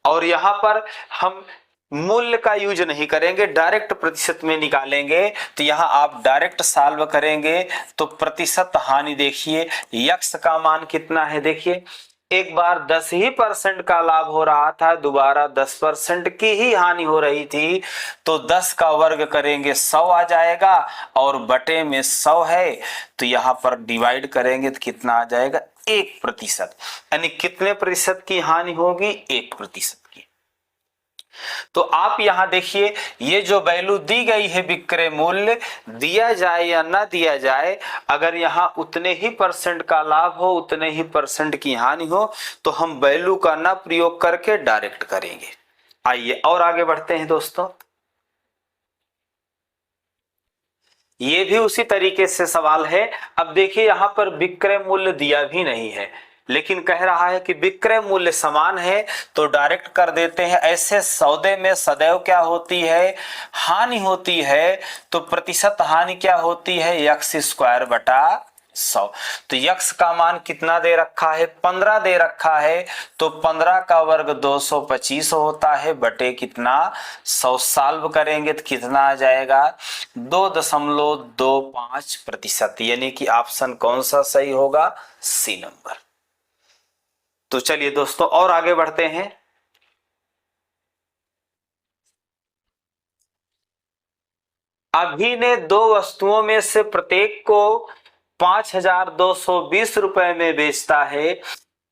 और यहां पर हम मूल्य का यूज नहीं करेंगे, डायरेक्ट प्रतिशत में निकालेंगे। तो यहां आप डायरेक्ट सॉल्व करेंगे तो प्रतिशत हानि देखिए, x का मान कितना है, देखिए एक बार 10 ही % का लाभ हो रहा था, दोबारा 10% की ही हानि हो रही थी, तो 10 का वर्ग करेंगे 100 आ जाएगा, और बटे में 100 है, तो यहां पर डिवाइड करेंगे तो कितना आ जाएगा, 1%। यानी कितने प्रतिशत की हानि होगी, 1% की। तो आप यहां देखिए ये जो वैल्यू दी गई है विक्रय मूल्य, दिया जाए या ना दिया जाए, अगर यहां उतने ही % का लाभ हो, उतने ही % की हानि हो, तो हम वैल्यू का ना प्रयोग करके डायरेक्ट करेंगे। आइए और आगे बढ़ते हैं दोस्तों। ये भी उसी तरीके से सवाल है। अब देखिए यहां पर विक्रय मूल्य दिया भी नहीं है, लेकिन कह रहा है कि विक्रय मूल्य समान है, तो डायरेक्ट कर देते हैं। ऐसे सौदे में सदैव क्या होती है, हानि होती है, तो प्रतिशत हानि क्या होती है, x²/100। तो x का मान कितना दे रखा है, 15 दे रखा है, तो 15 का वर्ग 225 होता है, बटे कितना, 100। सॉल्व करेंगे तो कितना आ जाएगा, 2.25%। यानी कि ऑप्शन कौन सा सही होगा, सी नंबर। तो चलिए दोस्तों और आगे बढ़ते हैं। अभी ने दो वस्तुओं में से प्रत्येक को 5,220 रुपए में बेचता है।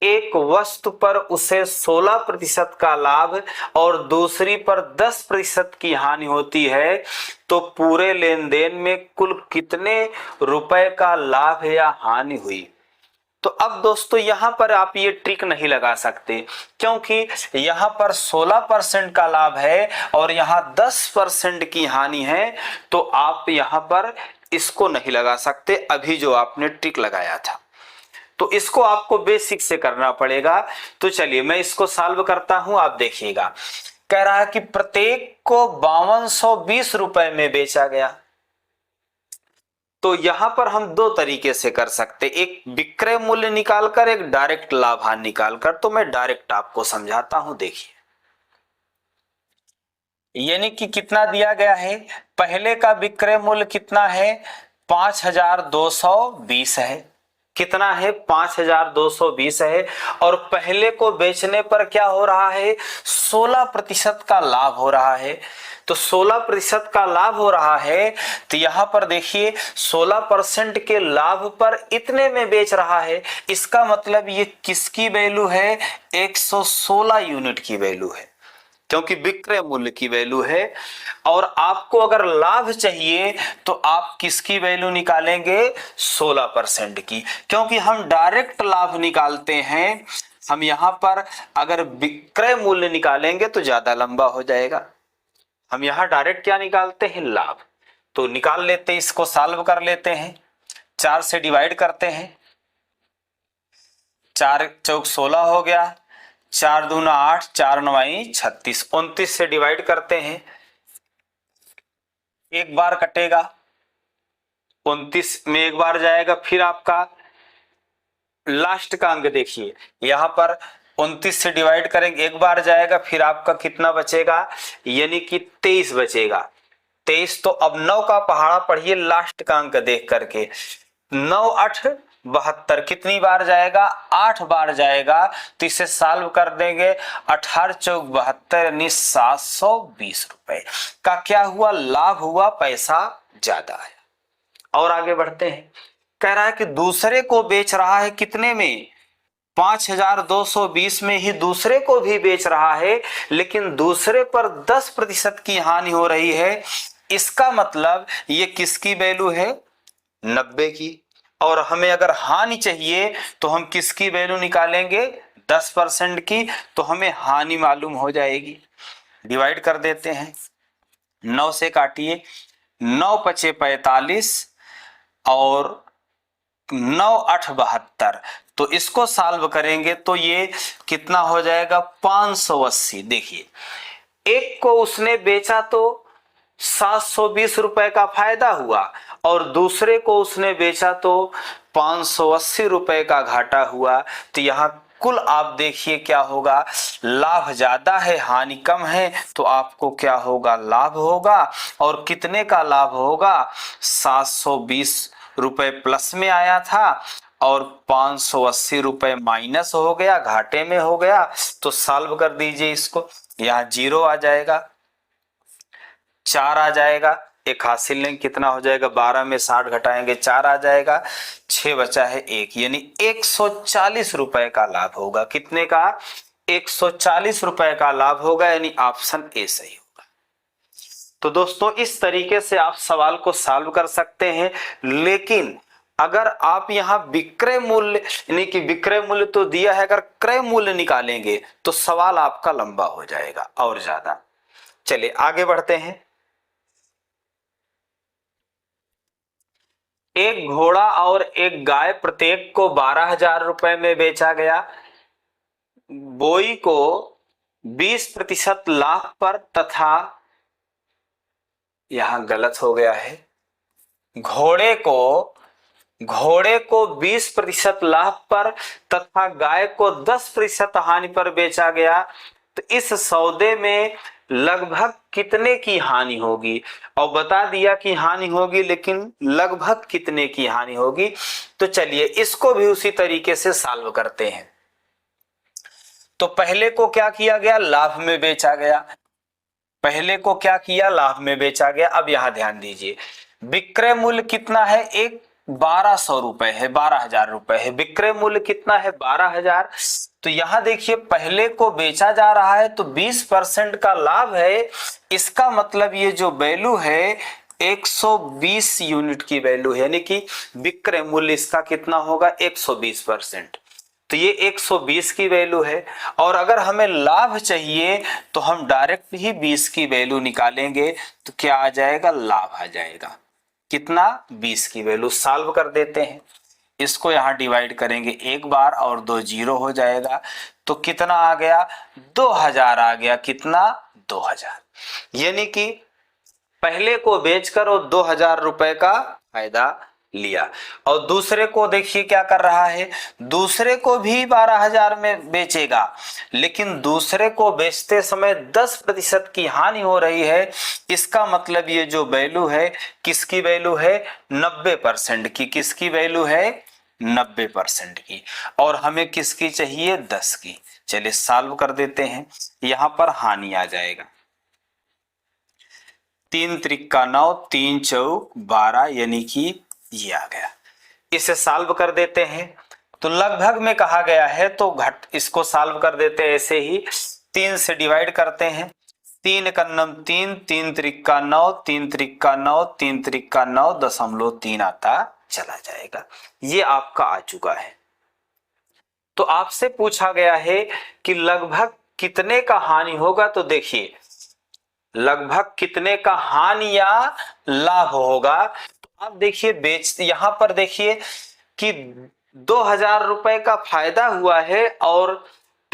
एक वस्तु पर उसे 16% का लाभ और दूसरी पर 10% की हानि होती है, तो पूरे लेन देन में कुल कितने रुपए का लाभ या हानि हुई। तो अब दोस्तों यहां पर आप ये ट्रिक नहीं लगा सकते, क्योंकि यहां पर 16% का लाभ है और यहां 10% की हानि है, तो आप यहां पर इसको नहीं लगा सकते, अभी जो आपने ट्रिक लगाया था। तो इसको आपको बेसिक से करना पड़ेगा। तो चलिए मैं इसको सॉल्व करता हूं, आप देखिएगा। कह रहा है कि प्रत्येक को 5220 रुपए में बेचा गया। तो यहां पर हम दो तरीके से कर सकते, एक विक्रय मूल्य निकालकर, एक डायरेक्ट लाभ हानि निकालकर। तो मैं डायरेक्ट आपको समझाता हूं, देखिए। यानी कि कितना दिया गया है, पहले का विक्रय मूल्य कितना है, 5220 है। कितना है, 5220 है, और पहले को बेचने पर क्या हो रहा है, 16% का लाभ हो रहा है। तो 16% का लाभ हो रहा है, तो यहां पर देखिए 16% के लाभ पर इतने में बेच रहा है। इसका मतलब ये किसकी वैल्यू है, 116 यूनिट की वैल्यू है, क्योंकि विक्रय मूल्य की वैल्यू है। और आपको अगर लाभ चाहिए तो आप किसकी वैल्यू निकालेंगे, 16% की, क्योंकि हम डायरेक्ट लाभ निकालते हैं। हम यहां पर अगर विक्रय मूल्य निकालेंगे तो ज्यादा लंबा हो जाएगा। हम यहां डायरेक्ट क्या निकालते हैं, लाभ। तो निकाल लेते हैं, इसको सॉल्व कर लेते हैं, 4 से डिवाइड करते हैं, 4 चौक 16 हो गया, 4 दूना 8, 4 9 36, 29 से डिवाइड करते हैं, एक बार कटेगा, 29 में एक बार जाएगा, फिर आपका लास्ट का अंक देखिए, यहां पर 29 से डिवाइड करेंगे, एक बार जाएगा, फिर आपका कितना बचेगा, यानी कि 23 बचेगा। 23, तो अब 9 का पहाड़ा पढ़िए लास्ट का अंक देख करके, 9 8 72, कितनी बार जाएगा, 8 बार जाएगा, तो इसे सॉल्व कर देंगे, 18 चौक 72 यानी 720 रुपए का क्या हुआ, लाभ हुआ, पैसा ज्यादा आया। और आगे बढ़ते हैं, कह रहा है कि दूसरे को बेच रहा है कितने में, 5220 में ही दूसरे को भी बेच रहा है, लेकिन दूसरे पर 10% की हानि हो रही है। इसका मतलब ये किसकी वैल्यू है, 90 की, और हमें अगर हानि चाहिए तो हम किसकी वैल्यू निकालेंगे, 10% की, तो हमें हानि मालूम हो जाएगी। डिवाइड कर देते हैं, 9 से काटिए, 9 पचे 45 और 9 8 72, तो इसको सॉल्व करेंगे तो ये कितना हो जाएगा, 580। देखिए, एक को उसने बेचा तो 720 रुपए का फायदा हुआ, और दूसरे को उसने बेचा तो 580 रुपए का घाटा हुआ। तो यहाँ कुल आप देखिए क्या होगा, लाभ ज्यादा है हानि कम है, तो आपको क्या होगा, लाभ होगा। और कितने का लाभ होगा, 720 रुपए प्लस में आया था और 580 रुपए माइनस हो गया, घाटे में हो गया। तो सॉल्व कर दीजिए इसको, यहाँ 0 आ जाएगा, 4 आ जाएगा, एक हासिल लेंगे, कितना हो जाएगा, 12 में 60 घटाएंगे 4 आ जाएगा, 6 बचा है 1, यानी 140 रुपए का लाभ होगा। कितने का, 140 रुपए का लाभ होगा, यानी ऑप्शन ए सही होगा। तो दोस्तों इस तरीके से आप सवाल को सॉल्व कर सकते हैं, लेकिन अगर आप यहां विक्रय मूल्य, यानी कि विक्रय मूल्य तो दिया है, अगर क्रय मूल्य निकालेंगे तो सवाल आपका लंबा हो जाएगा और ज्यादा। चलिए आगे बढ़ते हैं। एक घोड़ा और एक गाय प्रत्येक को 12,000 रुपए में बेचा गया। बोई को 20% लाभ पर तथा, यहां गलत हो गया है, घोड़े को 20% लाभ पर तथा गाय को 10% हानि पर बेचा गया। तो इस सौदे में लगभग कितने की हानि होगी, और बता दिया कि हानि होगी, लेकिन लगभग कितने की हानि होगी। तो चलिए इसको भी उसी तरीके से सॉल्व करते हैं। तो पहले को क्या किया गया, लाभ में बेचा गया, पहले को क्या किया, लाभ में बेचा गया। अब यहां ध्यान दीजिए, विक्रय मूल्य कितना है, एक 1200 रुपए है, 12,000 रुपए है, विक्रय मूल्य कितना है, 12,000। तो यहां देखिए पहले को बेचा जा रहा है तो 20% का लाभ है, इसका मतलब ये जो वैल्यू है 120 यूनिट की वैल्यू है, यानी कि विक्रय मूल्य इसका कितना होगा, 120%। तो ये 120 की वैल्यू है, और अगर हमें लाभ चाहिए तो हम डायरेक्ट ही 20 की वैल्यू निकालेंगे, तो क्या आ जाएगा, लाभ आ जाएगा, कितना, 20 की वैल्यू। सॉल्व कर देते हैं, इसको यहां डिवाइड करेंगे एक बार और 2 0 हो जाएगा, तो कितना आ गया, 2000 आ गया, कितना, 2000। यानी कि पहले को बेचकर और 2000 रुपए का फायदा लिया। और दूसरे को देखिए क्या कर रहा है, दूसरे को भी 12,000 में बेचेगा, लेकिन दूसरे को बेचते समय 10% की हानि हो रही है। इसका मतलब ये जो वैल्यू है किसकी वैल्यू है, 90% की। किसकी वैल्यू है, 90% की। और हमें किसकी चाहिए, 10 की। चलिए सॉल्व कर देते हैं, यहां पर हानि आ जाएगा, 3 त्रिका 9, 3 चौक 12, यानी कि ये आ गया। इसे सॉल्व कर देते हैं, तो लगभग में कहा गया है तो घट, इसको सॉल्व कर देते हैं ऐसे ही, 3 से डिवाइड करते हैं, 3 कन्नम 3, 3 त्रिका 9, 3 त्रिका 9, 3 त्रिका 9.3 आता चला जाएगा। ये आपका आ चुका है। तो आपसे पूछा गया है कि लगभग कितने का हानि होगा, तो देखिए लगभग कितने का हानि या लाभ होगा। तो आप देखिए यहां पर देखिए कि 2000 रुपए का फायदा हुआ है और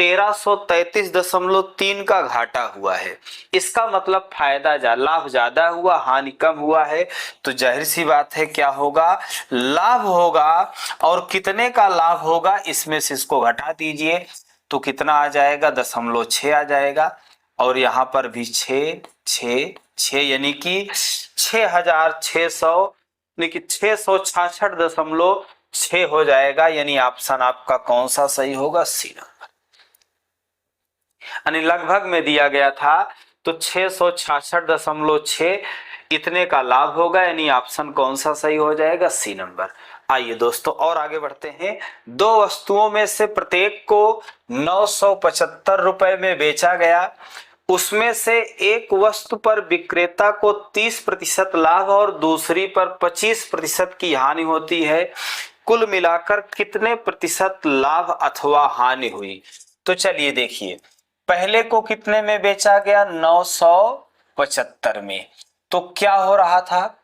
1333.3 का घाटा हुआ है। इसका मतलब फायदा लाभ ज्यादा हुआ, हानि कम हुआ है। तो जाहिर सी बात है क्या होगा, लाभ होगा। और कितने का लाभ होगा, इसमें से इसको घटा दीजिए तो कितना आ जाएगा, 0.6 आ जाएगा। और यहाँ पर भी 6 6 6 यानी कि 6,600 यानी कि 666.6 हो जाएगा। यानी ऑप्शन आपका कौन सा सही होगा, सी नंबर। यानी लगभग में दिया गया था तो 666.6 इतने का लाभ होगा। यानी ऑप्शन कौन सा सही हो जाएगा, सी नंबर। आइए दोस्तों और आगे बढ़ते हैं। दो वस्तुओं में से प्रत्येक को 975 रुपए में बेचा गया। उसमें से एक वस्तु पर विक्रेता को 30% लाभ और दूसरी पर 25% की हानि होती है। कुल मिलाकर कितने प्रतिशत लाभ अथवा हानि हुई। तो चलिए देखिए, पहले को कितने में बेचा गया, 975 में। तो क्या हो रहा था,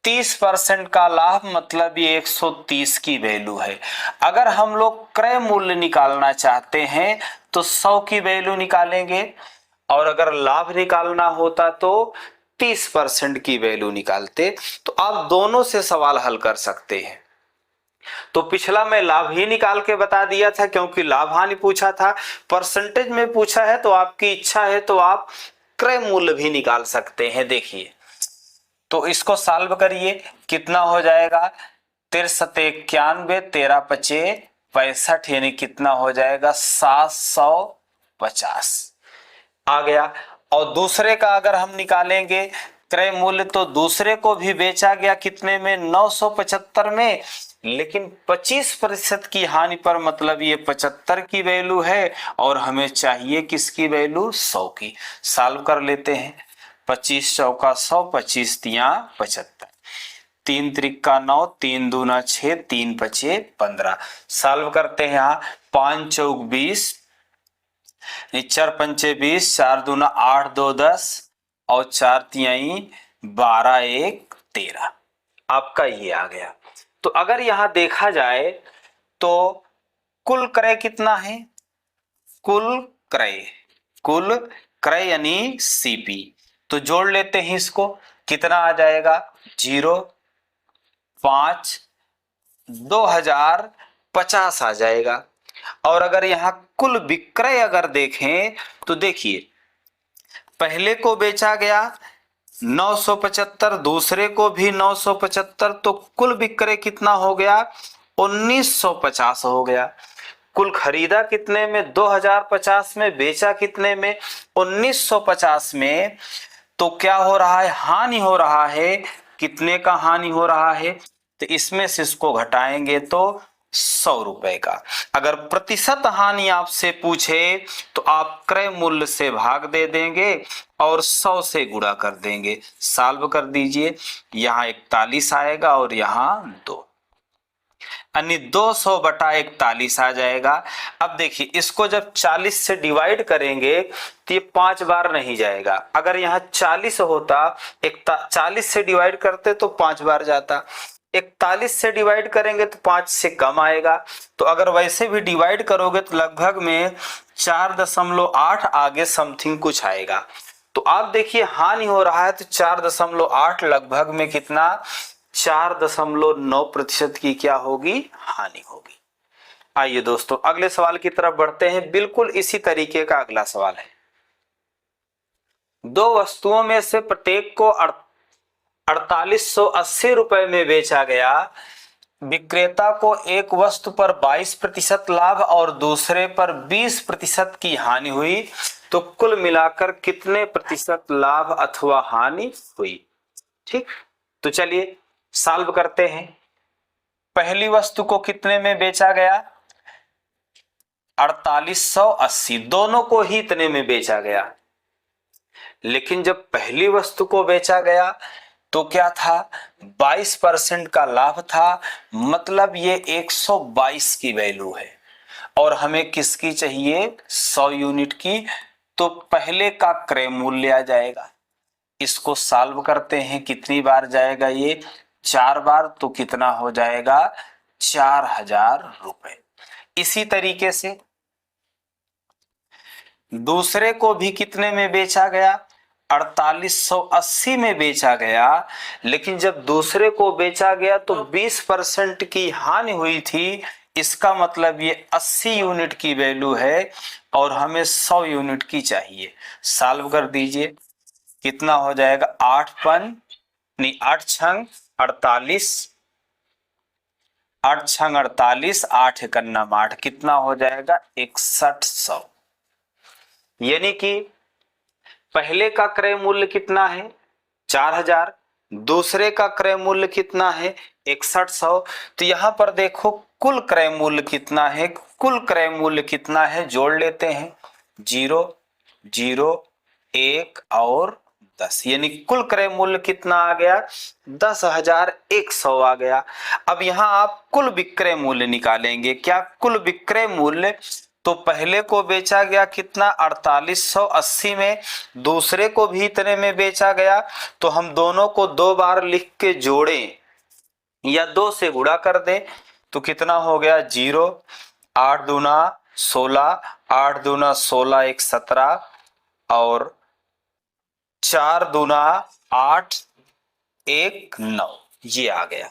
30% का लाभ, मतलब ये 130 की वैल्यू है। अगर हम लोग क्रय मूल्य निकालना चाहते हैं तो 100 की वैल्यू निकालेंगे, और अगर लाभ निकालना होता तो 30% की वैल्यू निकालते। तो आप दोनों से सवाल हल कर सकते हैं। तो पिछला मैं लाभ ही निकाल के बता दिया था क्योंकि लाभ हानि पूछा था। परसेंटेज में पूछा है तो आपकी इच्छा है तो आप क्रय मूल्य भी निकाल सकते हैं। देखिए तो इसको सॉल्व करिए, कितना हो जाएगा, 6391 13 पचे 65 यानी कितना हो जाएगा, 750 आ गया। और दूसरे का अगर हम निकालेंगे क्रय मूल्य तो दूसरे को भी बेचा गया कितने में, 975 में, लेकिन 25% की हानि पर, मतलब ये 75 की वैल्यू है और हमें चाहिए किसकी वैल्यू, 100 की। सॉल्व कर लेते हैं, 25 चौका 100, 25 तिया 75, 3 त्रिका 9, 3 दूना 6, 3 पचे 15। सॉल्व करते हैं, यहाँ 5 चौक 20, 4 पंचे 20, 4 दूना 8, 2 10 और 4 तिहाई 12, 1 13। आपका ये आ गया। तो अगर यहां देखा जाए तो कुल क्रय कितना है, कुल क्रय यानी सीपी। तो जोड़ लेते हैं इसको, कितना आ जाएगा, 0 5 2050 आ जाएगा। और अगर यहां कुल विक्रय अगर देखें तो देखिए, पहले को बेचा गया 975, दूसरे को भी 975, तो कुल विक्रय कितना हो गया, 1950 हो गया। कुल खरीदा कितने में, 2050 में, बेचा कितने में, 1950 में। तो क्या हो रहा है, हानि हो रहा है। कितने का हानि हो रहा है, तो इसमें से इसको घटाएंगे तो 100 रुपए का। अगर प्रतिशत हानि आपसे पूछे तो आप क्रय मूल्य से भाग दे देंगे और 100 से गुणा कर देंगे। सॉल्व कर दीजिए, यहाँ 41 आएगा और यहाँ 2, यानी 200 बटा 41 आ जाएगा। अब देखिए इसको जब 40 से डिवाइड करेंगे तो ये 5 बार नहीं जाएगा। अगर यहाँ 40 होता, 40 से डिवाइड करते तो 5 बार जाता, 41 से डिवाइड करेंगे तो 5 से कम आएगा। तो अगर वैसे भी डिवाइड करोगे तो लगभग में 4.8 आगे समथिंग कुछ आएगा। तो आप देखिए हानि हो रहा है तो 4.8 लगभग में कितना, 4.9% की क्या होगी, हानि होगी। आइए दोस्तों अगले सवाल की तरफ बढ़ते हैं। बिल्कुल इसी तरीके का अगला सवाल है। दो वस्तुओं में से प्रत्येक को 4880 रुपए में बेचा गया। विक्रेता को एक वस्तु पर 22% लाभ और दूसरे पर 20% की हानि हुई। तो कुल मिलाकर कितने प्रतिशत लाभ अथवा हानि हुई। ठीक, तो चलिए सॉल्व करते हैं। पहली वस्तु को कितने में बेचा गया, 4880, दोनों को ही इतने में बेचा गया। लेकिन जब पहली वस्तु को बेचा गया तो क्या था, 22% का लाभ था, मतलब ये 122 की वैल्यू है और हमें किसकी चाहिए, 100 यूनिट की। तो पहले का क्रय मूल्य आ जाएगा। इसको सॉल्व करते हैं, कितनी बार जाएगा ये, 4 बार। तो कितना हो जाएगा, 4000 रुपए। इसी तरीके से दूसरे को भी कितने में बेचा गया, 4880 में बेचा गया। लेकिन जब दूसरे को बेचा गया तो 20% की हानि हुई थी। इसका मतलब ये 80 यूनिट की वैल्यू है और हमें 100 यूनिट की चाहिए। सॉल्व कर दीजिए, कितना हो जाएगा, 8 छंग 48, 8 छंग 48, 8 एक 8, कितना हो जाएगा, 6100। यानी कि पहले का क्रय मूल्य कितना है, 4000, दूसरे का क्रय मूल्य कितना है, 6100। तो यहां पर देखो कुल क्रय मूल्य कितना है, कुल क्रय मूल्य कितना है, जोड़ लेते हैं, 0, 0, 1 और 10, यानी कुल क्रय मूल्य कितना आ गया, 10,100 आ गया। अब यहां आप कुल विक्रय मूल्य निकालेंगे, क्या कुल विक्रय मूल्य, तो पहले को बेचा गया कितना, 4880 में, दूसरे को भी इतने में बेचा गया। तो हम दोनों को 2 बार लिख के जोड़ें या 2 से गुणा कर दें तो कितना हो गया, 0, 8 दूना 16, 8 दूना 16, 1 17 और 4 दूना 8, 1 9, ये आ गया।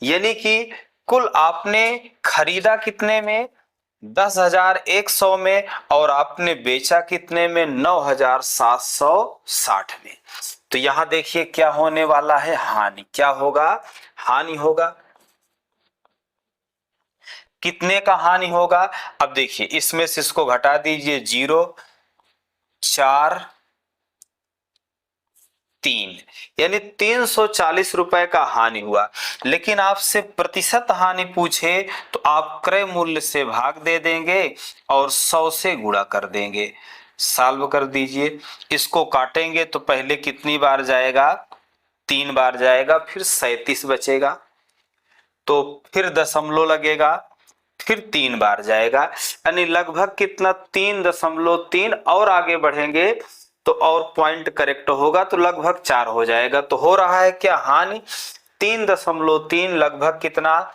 यानी कि कुल आपने खरीदा कितने में, 10,100 में, और आपने बेचा कितने में, 9,760 में। तो यहां देखिए क्या होने वाला है, हानि। क्या होगा, हानि होगा। कितने का हानि होगा, अब देखिए इसमें से इसको घटा दीजिए, 0, 4, 3, यानी 340 रुपए का हानि हुआ। लेकिन आपसे प्रतिशत हानि पूछे तो आप क्रय मूल्य से भाग दे देंगे और 100 से गुणा कर देंगे। सॉल्व कर दीजिए, इसको काटेंगे तो पहले कितनी बार जाएगा, 3 बार जाएगा, फिर 37 बचेगा, तो फिर दशमलव लगेगा, फिर 3 बार जाएगा, यानी लगभग कितना, 3.3, और आगे बढ़ेंगे तो और पॉइंट करेक्ट होगा तो लगभग 4 हो जाएगा। तो हो रहा है क्या, हानि 3.3, लगभग कितना,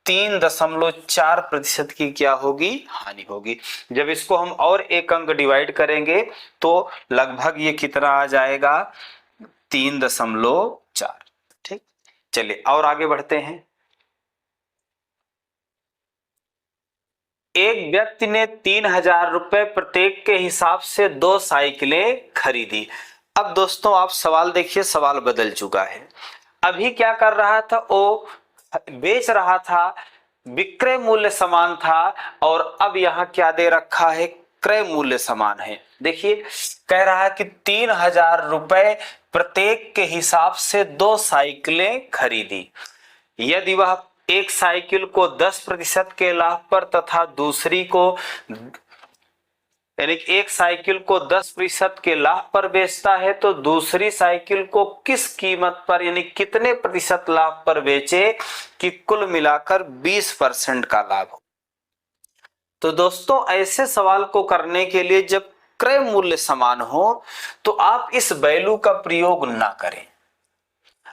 3.4% की क्या होगी, हानि होगी। जब इसको हम और एक अंक डिवाइड करेंगे तो लगभग ये कितना आ जाएगा, 3.4। ठीक, चलिए और आगे बढ़ते हैं। एक व्यक्ति ने 3,000 रुपए प्रत्येक के हिसाब से 2 साइकिलें खरीदी। अब दोस्तों आप सवाल देखिए, सवाल बदल चुका है। अभी क्या कर रहा था, वो बेच रहा था, विक्रय मूल्य समान था, और अब यहां क्या दे रखा है, क्रय मूल्य समान है। देखिए कह रहा है कि 3,000 रुपए प्रत्येक के हिसाब से 2 साइकिलें खरीदी। यदि वह एक साइकिल को 10% के लाभ पर तथा दूसरी को, यानी एक साइकिल को 10% के लाभ पर बेचता है तो दूसरी साइकिल को किस कीमत पर, यानी कितने प्रतिशत लाभ पर बेचे कि कुल मिलाकर 20% का लाभ हो। तो दोस्तों ऐसे सवाल को करने के लिए जब क्रय मूल्य समान हो तो आप इस वैल्यू का प्रयोग ना करें।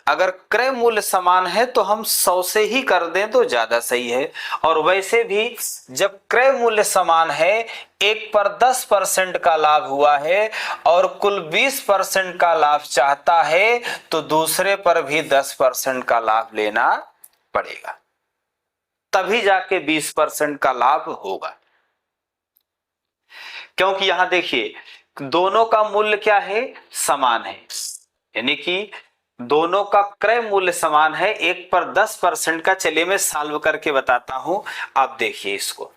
अगर क्रय मूल्य समान है तो हम 100 से ही कर दें तो ज्यादा सही है। और वैसे भी जब क्रय मूल्य समान है, एक पर 10% का लाभ हुआ है और कुल 20% का लाभ चाहता है तो दूसरे पर भी 10% का लाभ लेना पड़ेगा, तभी जाके 20% का लाभ होगा। क्योंकि यहां देखिए दोनों का मूल्य क्या है, समान है, यानी कि दोनों का क्रय मूल्य समान है, एक पर 10% का। चलिए मैं सॉल्व करके बताता हूं, आप देखिए इसको।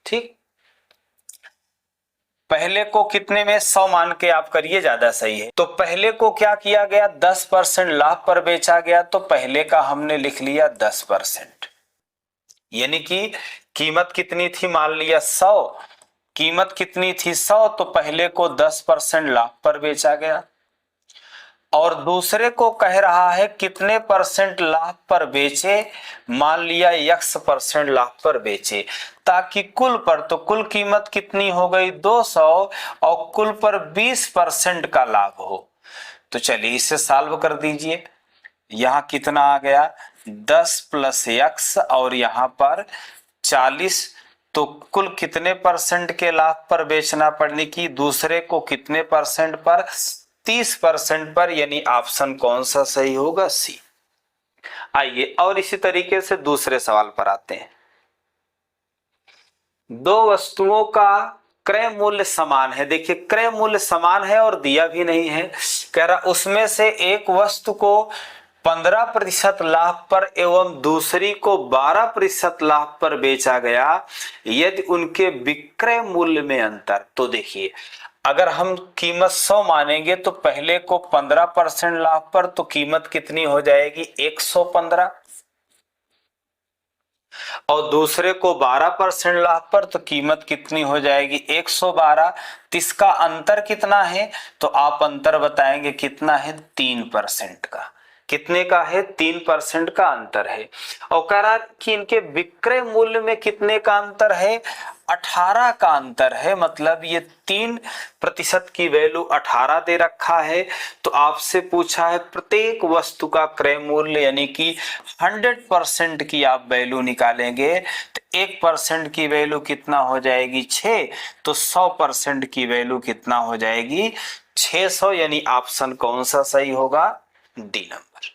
ठीक, पहले को कितने में 100 मान के आप करिए, ज्यादा सही है। तो पहले को क्या किया गया, 10% लाभ पर बेचा गया, तो पहले का हमने लिख लिया 10%, यानी कि कीमत कितनी थी, मान लिया 100, कीमत कितनी थी 100, तो पहले को 10% लाभ पर बेचा गया। और दूसरे को कह रहा है कितने परसेंट लाभ पर बेचे, मान लिया x% लाभ पर बेचे, ताकि कुल पर, तो कुल कीमत कितनी हो गई 200 और कुल पर 20% का लाभ हो। तो चलिए इसे सॉल्व कर दीजिए। यहां कितना आ गया, 10 + x और यहां पर 40 तो कुल कितने परसेंट के लाभ पर बेचना पड़ने की, दूसरे को कितने परसेंट पर, 30% पर, यानी ऑप्शन कौन सा सही होगा, सी। आइए और इसी तरीके से दूसरे सवाल पर आते हैं। दो वस्तुओं का क्रय मूल्य समान है, देखिए क्रय मूल्य समान है और दिया भी नहीं है, कह रहा उसमें से एक वस्तु को 15% लाभ पर एवं दूसरी को 12% लाभ पर बेचा गया यदि उनके विक्रय मूल्य में अंतर। तो देखिए अगर हम कीमत 100 मानेंगे तो पहले को 15% लाभ पर तो कीमत कितनी हो जाएगी, 115, और दूसरे को 12% लाभ पर तो कीमत कितनी हो जाएगी, 112। तो इसका अंतर कितना है, तो आप अंतर बताएंगे कितना है, 3% का। कितने का है, 3% का अंतर है। और कह रहा कि इनके विक्रय मूल्य में कितने का अंतर है, 18 का अंतर है, मतलब ये 3% की वैल्यू 18 दे रखा है। तो आपसे पूछा है प्रत्येक वस्तु का क्रय मूल्य, यानी कि 100% की आप वैल्यू निकालेंगे तो 1% की वैल्यू कितना हो जाएगी, 6, तो 100% की वैल्यू कितना हो जाएगी, 600, यानी ऑप्शन कौन सा सही होगा, डी नंबर।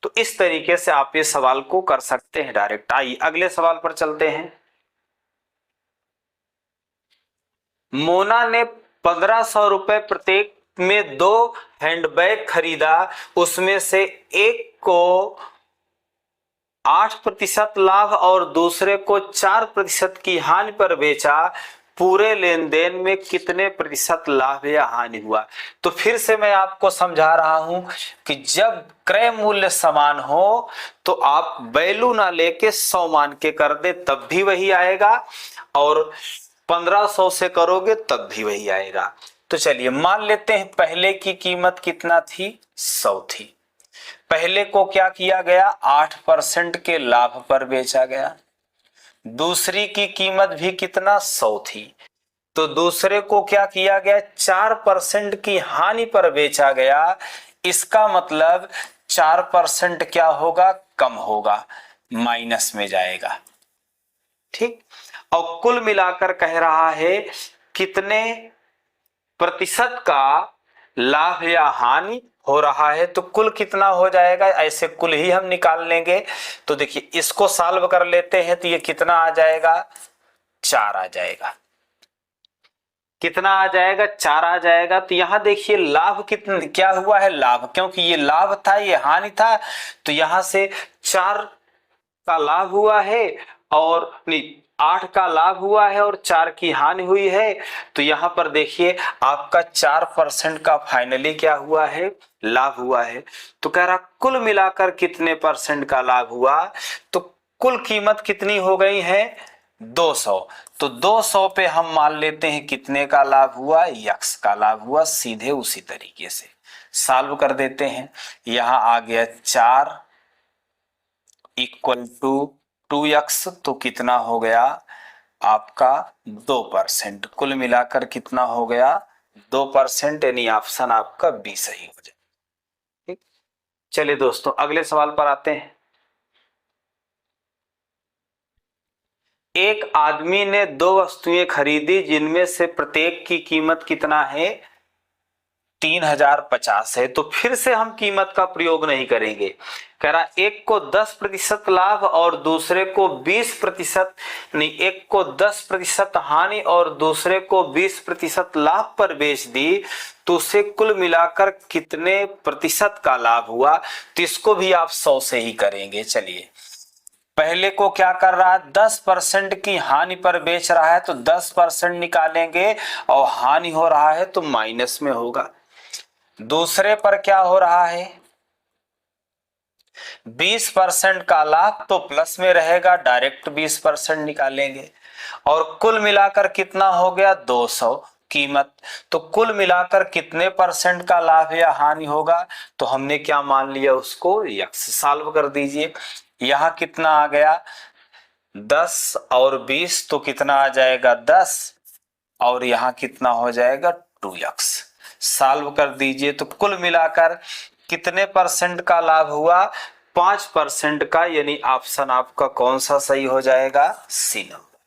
तो इस तरीके से आप ये सवाल को कर सकते हैं डायरेक्ट। आइए अगले सवाल पर चलते हैं। मोना ने 1500 रुपए प्रत्येक में 2 हैंडबैग खरीदा, उसमें से एक को 8% लाभ और दूसरे को 4% की हानि पर बेचा, पूरे लेन देन में कितने प्रतिशत लाभ या हानि हुआ। तो फिर से मैं आपको समझा रहा हूं कि जब क्रय मूल्य समान हो तो आप वैल्यू ना लेके 100 मान के कर दे तब भी वही आएगा, और 1500 से करोगे तब भी वही आएगा। तो चलिए मान लेते हैं पहले की कीमत कितना थी, 100 थी। पहले को क्या किया गया, 8% के लाभ पर बेचा गया। दूसरी की कीमत भी कितना, 100 थी, तो दूसरे को क्या किया गया, 4% की हानि पर बेचा गया। इसका मतलब 4% क्या होगा, कम होगा, माइनस में जाएगा। ठीक, और कुल मिलाकर कह रहा है कितने प्रतिशत का लाभ या हानि हो रहा है, तो कुल कितना हो जाएगा, ऐसे कुल ही हम निकाल लेंगे। तो देखिए इसको सॉल्व कर लेते हैं तो ये कितना आ जाएगा, 4 आ जाएगा। कितना आ जाएगा, 4 आ जाएगा। तो यहां देखिए लाभ कितना क्या हुआ है, लाभ, क्योंकि ये लाभ था ये हानि था, तो यहां से 4 का लाभ हुआ है और नहीं 8 का लाभ हुआ है और 4 की हानि हुई है। तो यहां पर देखिए आपका 4% का फाइनली क्या हुआ है, लाभ हुआ है। तो कह रहा कुल मिलाकर कितने परसेंट का लाभ हुआ, तो कुल कीमत कितनी हो गई है, 200। तो 200 पे हम मान लेते हैं कितने का लाभ हुआ, यक्स का लाभ हुआ। सीधे उसी तरीके से सॉल्व कर देते हैं। यहां आ गया 4 इक्वल टू 2x, तो कितना हो गया आपका 2%। कुल मिलाकर कितना हो गया, 2%, यानी ऑप्शन आपका बी सही हो जाए। ठीक, चलिए दोस्तों अगले सवाल पर आते हैं। एक आदमी ने 2 वस्तुएं खरीदी जिनमें से प्रत्येक की कीमत कितना है, 3050 है। तो फिर से हम कीमत का प्रयोग नहीं करेंगे। कह रहा एक को 10% लाभ और दूसरे को 20%, नहीं, एक को 10% हानि और दूसरे को 20% लाभ पर बेच दी, तो उसे कुल मिलाकर कितने प्रतिशत का लाभ हुआ। तो इसको भी आप 100 से ही करेंगे। चलिए पहले को क्या कर रहा है, 10% की हानि पर बेच रहा है तो 10% निकालेंगे और हानि हो रहा है तो माइनस में होगा। दूसरे पर क्या हो रहा है, 20% का लाभ तो प्लस में रहेगा, डायरेक्ट 20% निकालेंगे। और कुल मिलाकर कितना हो गया, 200 कीमत। तो कुल मिलाकर कितने परसेंट का लाभ या हानि होगा, तो हमने क्या मान लिया उसको, यक्स। सॉल्व कर दीजिए। यहां कितना आ गया, 10 और 20, तो कितना आ जाएगा 10, और यहां कितना हो जाएगा 2x। सॉल्व कर दीजिए तो कुल मिलाकर कितने परसेंट का लाभ हुआ, 5% का, यानी ऑप्शन आपका कौन सा सही हो जाएगा, सी नंबर।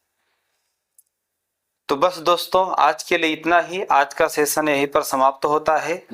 तो बस दोस्तों आज के लिए इतना ही। आज का सेशन यहीं पर समाप्त होता है।